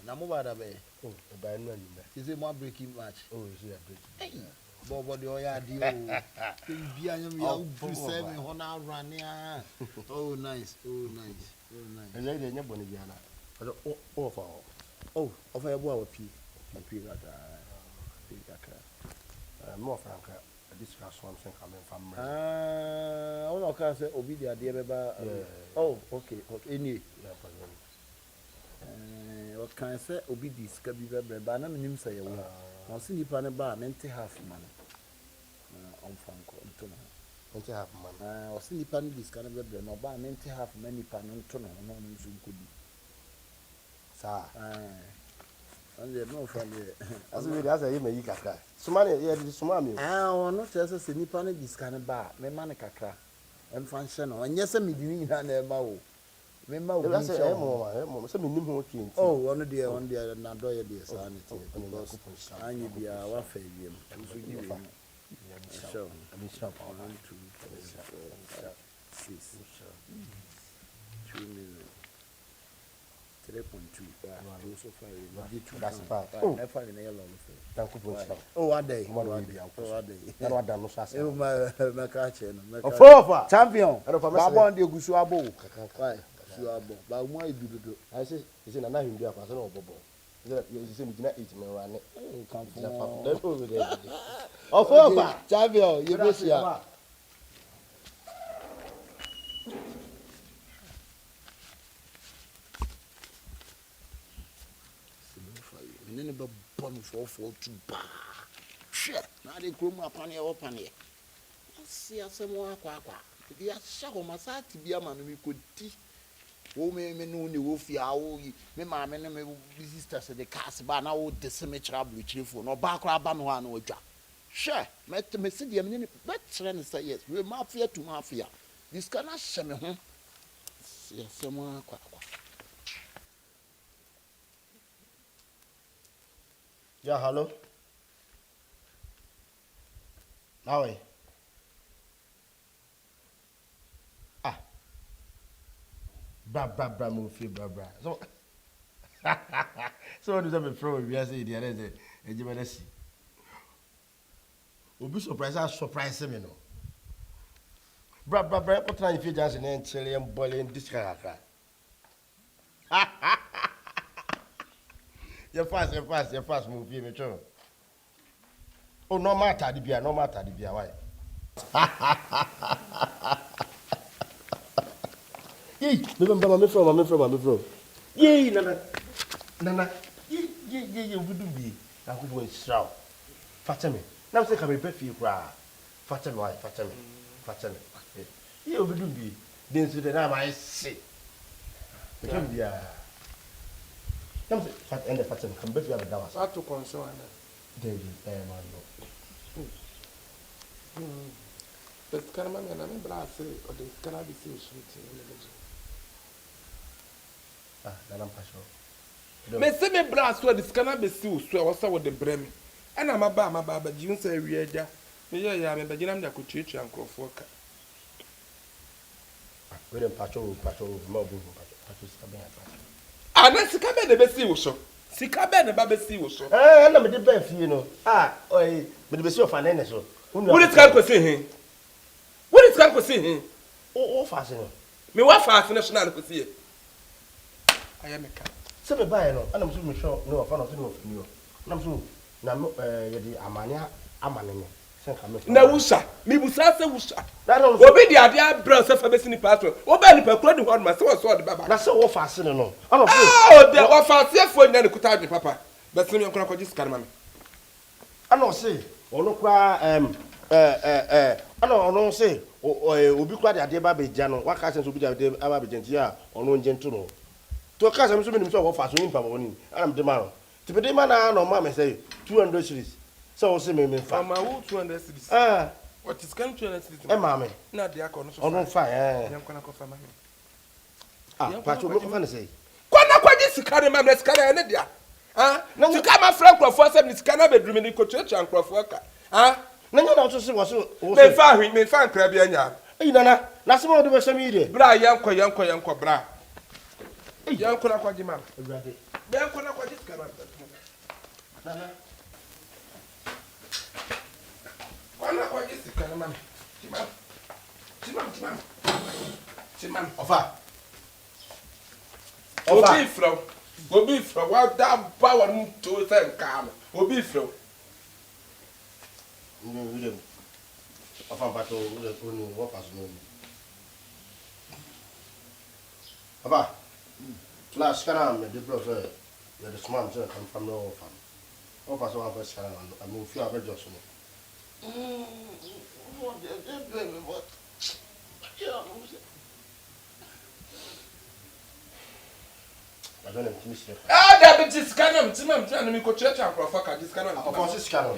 Speaker 2: Na mo bada be. Oh, ba no anime. Is it more breaking match? Oh, is it a breaking? Hey. Bobo de oya di o. Bi anyam ya u say me ho na run ya. Oh, nice. Ele de nya boni bi ana. Oh, for. Oh, of a boa pi. Pi gata. More franka. This last one thing coming from oh no can say obi dia de beba. Oh, okay. Any. What can I say? Obi this can be very bad. I'm in say, I'll see you pan a bar, 90 half man. On Franco, 90 half man. I'll see you pan this kind of better, no bar, 90 half many pan on tunnel, no one could be. Sir, and there's no fun there. As we as I may cacra. Somebody, yeah, this mommy. I not as a nippon this kind of bar, me manicacra, and function, and yes, I'm beginning an elbow. Remember, I say, some minimum king. Oh, one day, not do your dear son. I need be our failure. So, I'm shop on 1, 2, 3, 4, 5, 6, 2 million. 3.2. So far, that's fine. Oh, I find a yellow. Thank you. Oh, one day. Never done no such. My catcher, champion. I don't want the Gusuabo. But why do I say, it's in a 9 year person or Bobo? You see me not eat me run it. Come over there. Oh, champion, you go see her. And then about bun for 2 bar. Shit, now they grow up on your open here. See us some more quack. If you are shot on my side to be a man, we could teach. Oh, me no ni wo fi awo yi me ma me no me sisters de cast ba na wo de cemetery abluchiri fo no ba kra ba no ha na odwa hwe me se de me ni betre ne say yes we mafia to mafia this can hye me ho yes mo akwa yeah hello now bra mo fi bra so so do some pro we say the other say ejimenesi obi surprise me no bra what try if you just na chere em boiling this kaka you fast mo fi me cho oh no matter the bia why Yee, me from. Yee, nana. Yee, we do be. I could go shroud. Fatten me. Now say come be feel cry. Fatten why? Fatten. Yee, we do be. Then so the I say. We come be now say fat and the fatten come be feel that was.
Speaker 9: How to console
Speaker 2: There you man no.
Speaker 9: But can man na me bra say or the can be see shooting. Me se me bra so the scanner be see so was with the brem and I'm ba jin say wi agya me ya me bagina me akochichi ankrofo ka
Speaker 2: we dem patrol ma obu patrol sika be
Speaker 9: ana sika be be see wo so sika be ne ba be see wo so
Speaker 2: na me de ba fie no oi me de be see of anene so
Speaker 9: wo de sika ko see hin
Speaker 2: o fast no
Speaker 9: me wa fast national ko see ayameka
Speaker 2: se be ba no ana mso me show no fa no no no so na ye di amane ne
Speaker 9: na wusha me busa se wusha obi di ade abra se fa besi ni pastor oba ni pakura di hon ma se wo so de baba
Speaker 10: na se wo fa se no ana
Speaker 9: oh de wo fa se fo nya ne kuta de papa besi mi nkora kwaji skar ma me
Speaker 10: ana se ono kwa ana ono se obi kwa de ade ba be gya no waka se obi de ade ba be genti a ono ngento no to ka se mi so mi so wo fa so ni papa woni ana me de ma no tipede ma na no ma me say 200 series so wo se me fa
Speaker 9: ma wo 200 series what is can 200 series
Speaker 10: ma me
Speaker 9: na de akọ no so
Speaker 10: ono fa
Speaker 9: yan kwana ko fa ma me
Speaker 10: pa to mo ko fa ne say
Speaker 9: kwana kwaji sikare ma me sikare ne dia na sika ma fra krofo se mi sika na bedrum ni ko checha krofo ka
Speaker 10: na nya na to se wo se
Speaker 9: me fa hwi me fa nkra bia nya
Speaker 10: na se mo do be se mi ide
Speaker 9: bra yankọ bra yankọ na kwaji ma
Speaker 10: awurade
Speaker 9: yankọ na kwaji sikare
Speaker 10: nana
Speaker 9: kwana kwaji sikare ma Timam.
Speaker 10: Ofa.
Speaker 9: Obi from what that power to say calm. Obi from.
Speaker 10: Ofa bato ule kuni wofa sunu. Ofa. La skana me de bro say the smart say come from no farm. Ofa so afa skana and mo fi afa just no. What they blame me what? Yeah. I don't know if Mr.
Speaker 9: That bit is canon, Timam, me could church and Crofaka, this canon.
Speaker 10: Of course, it's canon.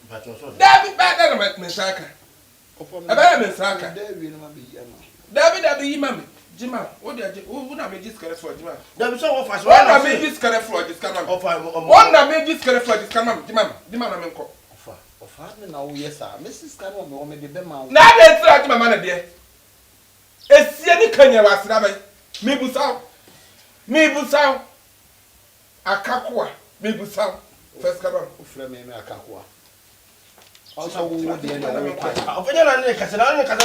Speaker 9: That be better than Messaka. A better Messaka. David, Mammy, Jima, what did you not make this correct for Jima?
Speaker 10: There is so fast.
Speaker 9: One I made this correct for this canon. One I made this correct for this canon, Jima,
Speaker 2: Of hardly now, yes, sir. Mrs. Canon, or maybe the man.
Speaker 9: Now that's right, my man, dear. A silly Kenya was never. Me busao akakwa me busao first canon
Speaker 2: Frame me akakwa also wo de na wo kwa
Speaker 10: ofenya na ne kasa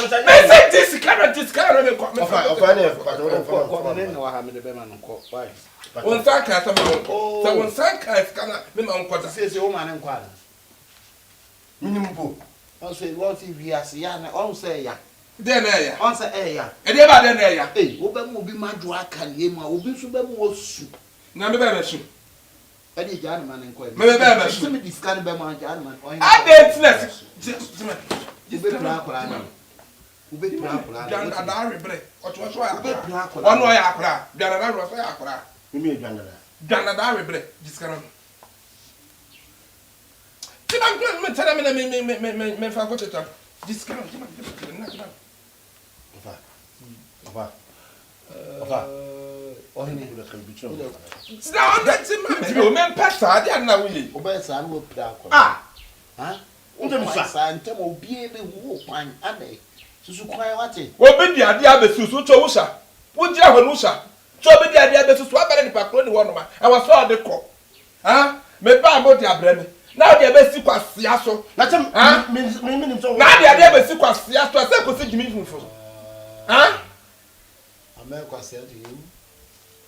Speaker 10: say
Speaker 9: me say this canon me kwa me
Speaker 2: kwa ne no ha me de be ma no ko why
Speaker 9: won san ka sa ma won so won san ka canon me ma won kwata
Speaker 2: say wo ma ne kwa na
Speaker 10: minimum po
Speaker 2: also what if we as ya na on say ya
Speaker 9: de na ya
Speaker 2: on say ya
Speaker 9: e de ba de na ya
Speaker 2: wo be mo bi madu aka ne mu a obi so be mo su
Speaker 9: na me be su
Speaker 2: e de ja na ma ne kwa
Speaker 9: me be su
Speaker 2: me discan be ma ja na ma
Speaker 9: a de tness
Speaker 2: ube pra akora na ube pra akora
Speaker 9: dan ada rebre oto ya akora ono ya akora dan ada ro so ya akora
Speaker 10: me dwanara
Speaker 9: dan ada rebre discan ti ban plan me tara me fa ko teta discan
Speaker 10: Ofa.
Speaker 2: Ohini
Speaker 10: Ule kalbicho.
Speaker 9: Sina onda ti ma me pesa ade na wuyi.
Speaker 2: Oba sa no pra akora. Ha?
Speaker 10: Unje mi
Speaker 2: sa ntem obi ebe wo kwan ade. Susu kwan wate.
Speaker 9: Obi di ade abesusu cho wusha. Wuji ahonu wusha. Cho obi di ade abesusu abere ni pakro ni wono ma. E was all de ko. Ha? Me pa mo di abre mi. Na de abesi kwasia so.
Speaker 10: Na tem me so.
Speaker 9: Na de ade abesi kwasia so ase ko se jimi funfun. Ha?
Speaker 2: America said to you.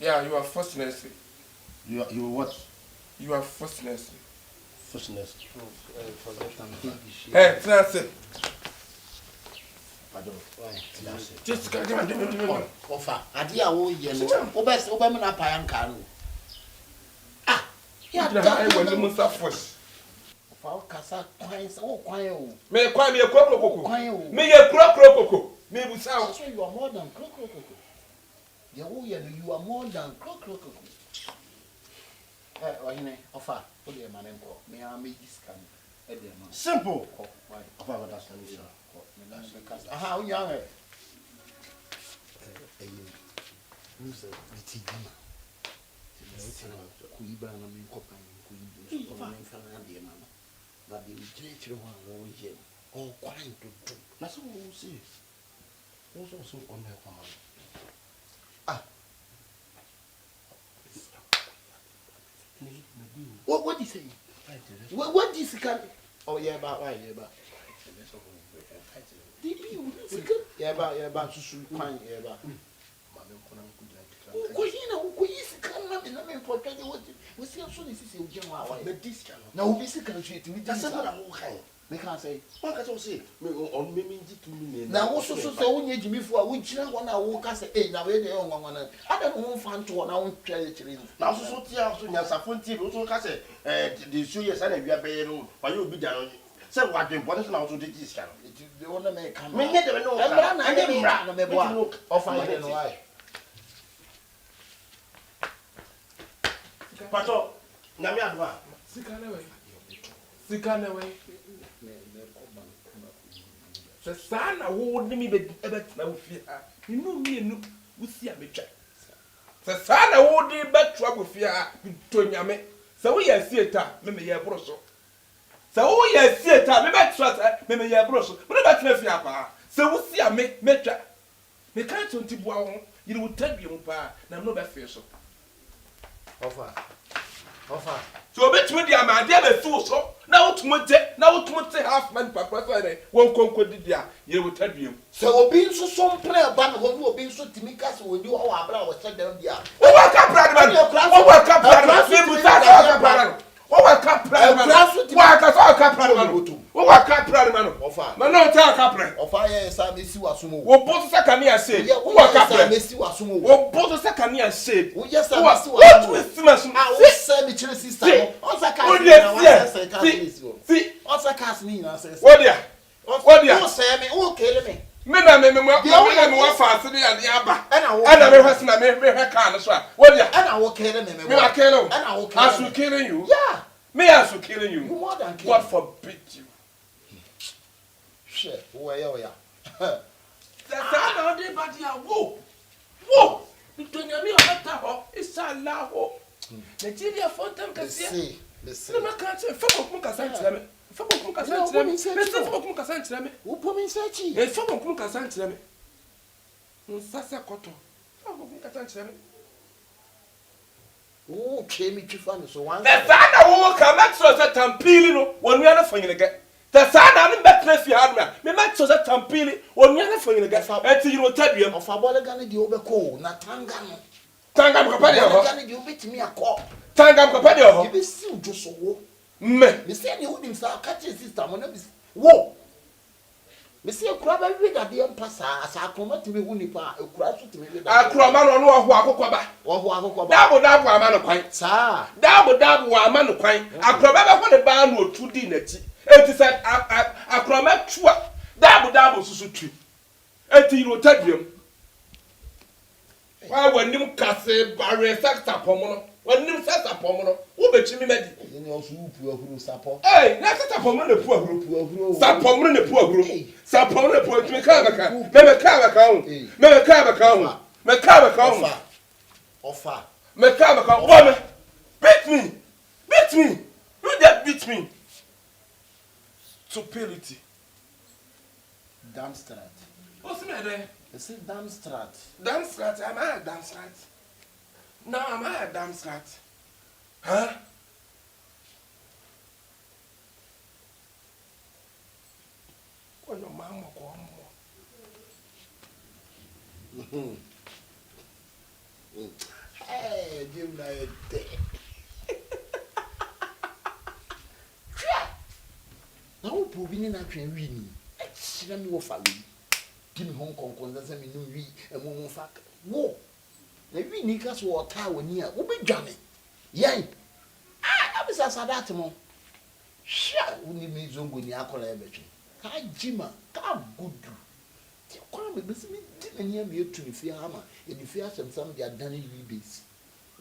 Speaker 9: Yeah, you are first nursery.
Speaker 10: You what?
Speaker 9: You are first nursery.
Speaker 10: First nursery.
Speaker 9: Hey, nursery.
Speaker 10: Pardon. Why?
Speaker 9: Just come on.
Speaker 2: Ofa, ade a wo ye no. Oba me na pa yanka no. Ah, ya
Speaker 9: da ai wani musa first.
Speaker 2: Ofa kasa kwan sa wo kwan o.
Speaker 9: Me kwan me kro koko.
Speaker 2: Kwan o.
Speaker 9: Me ye kro koko. Me busa o.
Speaker 2: So you are more than kro. You are more than clock. Ohine, Ofa, what do you man enko? Me a make this can.
Speaker 10: Simple.
Speaker 2: Why?
Speaker 10: Ofa what that's solution.
Speaker 2: Aha, you are.
Speaker 10: Who's the Tigama?
Speaker 2: Kuiba na me ko pan kuibu. So me fa na de mama. But the church one won here. All quite to do.
Speaker 10: Na so we see. Also so on the command.
Speaker 2: What do you say? What is can? Oh yeah, ba why yeah ba. Yeah ba susu kwan yeah ba. Ko hina ko yisi kan na me na me portrait what see so this is a general
Speaker 10: me this channel
Speaker 2: now we see can treat me
Speaker 10: that's what I will kind
Speaker 2: me can say
Speaker 10: one can say me on me mean 2 million
Speaker 2: now also so when you Jimmy for we china one I will say eh na we dey on one I don't want fan to na won try chire
Speaker 10: now so tia so nya safon tie so ka say the show yes na bia be no fa you obi jano say what the important na so dey this channel
Speaker 2: the one me come
Speaker 10: me get them no
Speaker 2: na me na me boa offer you no why
Speaker 10: Pato, nyame adwa.
Speaker 9: Sika na we. Se sana wo ni mi be na wo fie ha. Inu mi enu wusi ametwa. Se sana wo di betwa wo fie ha, to nyame. Se wo ye sieta, me ye bro so. Se wo ye sieta, me betwa me ye bro so. Me betwa fie apa. Se wusi ame metwa. Me kan to ntibu awo, yiri wo tabiom pa na no be fie so.
Speaker 2: offer
Speaker 9: so betumi di amade be fu so na wotumute half man papa so ere won konko didi a ye wotadiem
Speaker 2: so obi nso so mpre ba no ho obi nso timi ka so wodi wo abra wo che dem dia
Speaker 9: wo wa ka prade man wo wa ka prade man me buta ka prade wo wa ka prade man wo ka so ka prade man wo wa ka prade man man no ta ka prade
Speaker 2: offer ye sa me si waso mo
Speaker 9: wo boto saka me ase wo wa ka prade
Speaker 2: me si waso mo
Speaker 9: wo boto saka me ase
Speaker 2: wo yes sa me si waso
Speaker 9: wo si maso
Speaker 2: wo say me chire sister mo on sa ka na wa say ka
Speaker 9: si
Speaker 2: on sa ka ni na say
Speaker 9: wo dia
Speaker 2: wo say me wo kele me
Speaker 9: me na me wa fa ase de aba ana me hwese na me hwe ka no so a wo dia
Speaker 2: ana wo kele me
Speaker 9: me wa kele
Speaker 2: ana wo kele
Speaker 9: asu killing you
Speaker 2: yeah
Speaker 9: me asu killing you
Speaker 2: more than kill
Speaker 9: God forbid you
Speaker 2: shit wo ya
Speaker 9: that's how they body a wo ntonya mi o beta ho inshallah ho Nigeria fontam ka se
Speaker 2: listen
Speaker 9: me ka se fa ko ka san tire me fa ko ka san tire me me se fa ko ka san tire me
Speaker 2: wo po me se chi
Speaker 9: e fa ko ka san tire me nsasa koto fa ko ka san tire me
Speaker 2: wo ke mi twifa me so wan
Speaker 9: that's how wo ka make sure that tampili no wonu ya na fanyine ga that's how na betre fi ha me make sure that tampili wonu ya na fanyine ga enti yiro taduam
Speaker 2: of abole ga ne di obeko na tanga no
Speaker 9: tangam ka pade ho
Speaker 2: ga ne di obetimi akọ
Speaker 9: tangam ka pade ho
Speaker 2: be si ujo so wo
Speaker 9: me
Speaker 2: say ne wodim sa ka che sister mo na bi wo me say kura ba wi da de empasa asa akoma timi hu nipa kura so timi wi da
Speaker 9: akroma no no ho akokoba dabo ama no kwan
Speaker 2: sa
Speaker 9: dabo ama no kwan akroma ba ko ne ba no otudi nachi enti said akroma tua dabo susu tu enti ro taduam wa wanim kase bare sakta pomo no wanim sakta pomo no wo betimi medi
Speaker 2: ni osu pu ahuru sapo
Speaker 9: na sakta pomo na pu ahuru sapo na pu ahuru sapo na pu timi ka baka me ka baka
Speaker 2: offer
Speaker 9: me ka baka wo me beat me you just beat me stupidity
Speaker 2: Damstrat
Speaker 9: what's me there
Speaker 2: it's Damstrat
Speaker 9: am I a Damstrat no am I a Damstrat huh when your mama go
Speaker 2: hey give na e na wo po bi ni na twen wi ni chira mi wo fa wi di mi hon konkon za mi no wi emu fa wo na wi ni ka so wo ta wo ni a wo be dwane yen abisa sadat mo sha wo ni mi zongo ni akola e betwe ka jima ka gudu ti kwa me bisi mi di na nya mi etu ni fi ama e ni fi asem sam dia dan yi base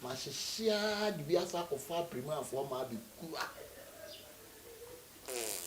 Speaker 2: ma hyehyia di bi asa ko fa premier for ma be ku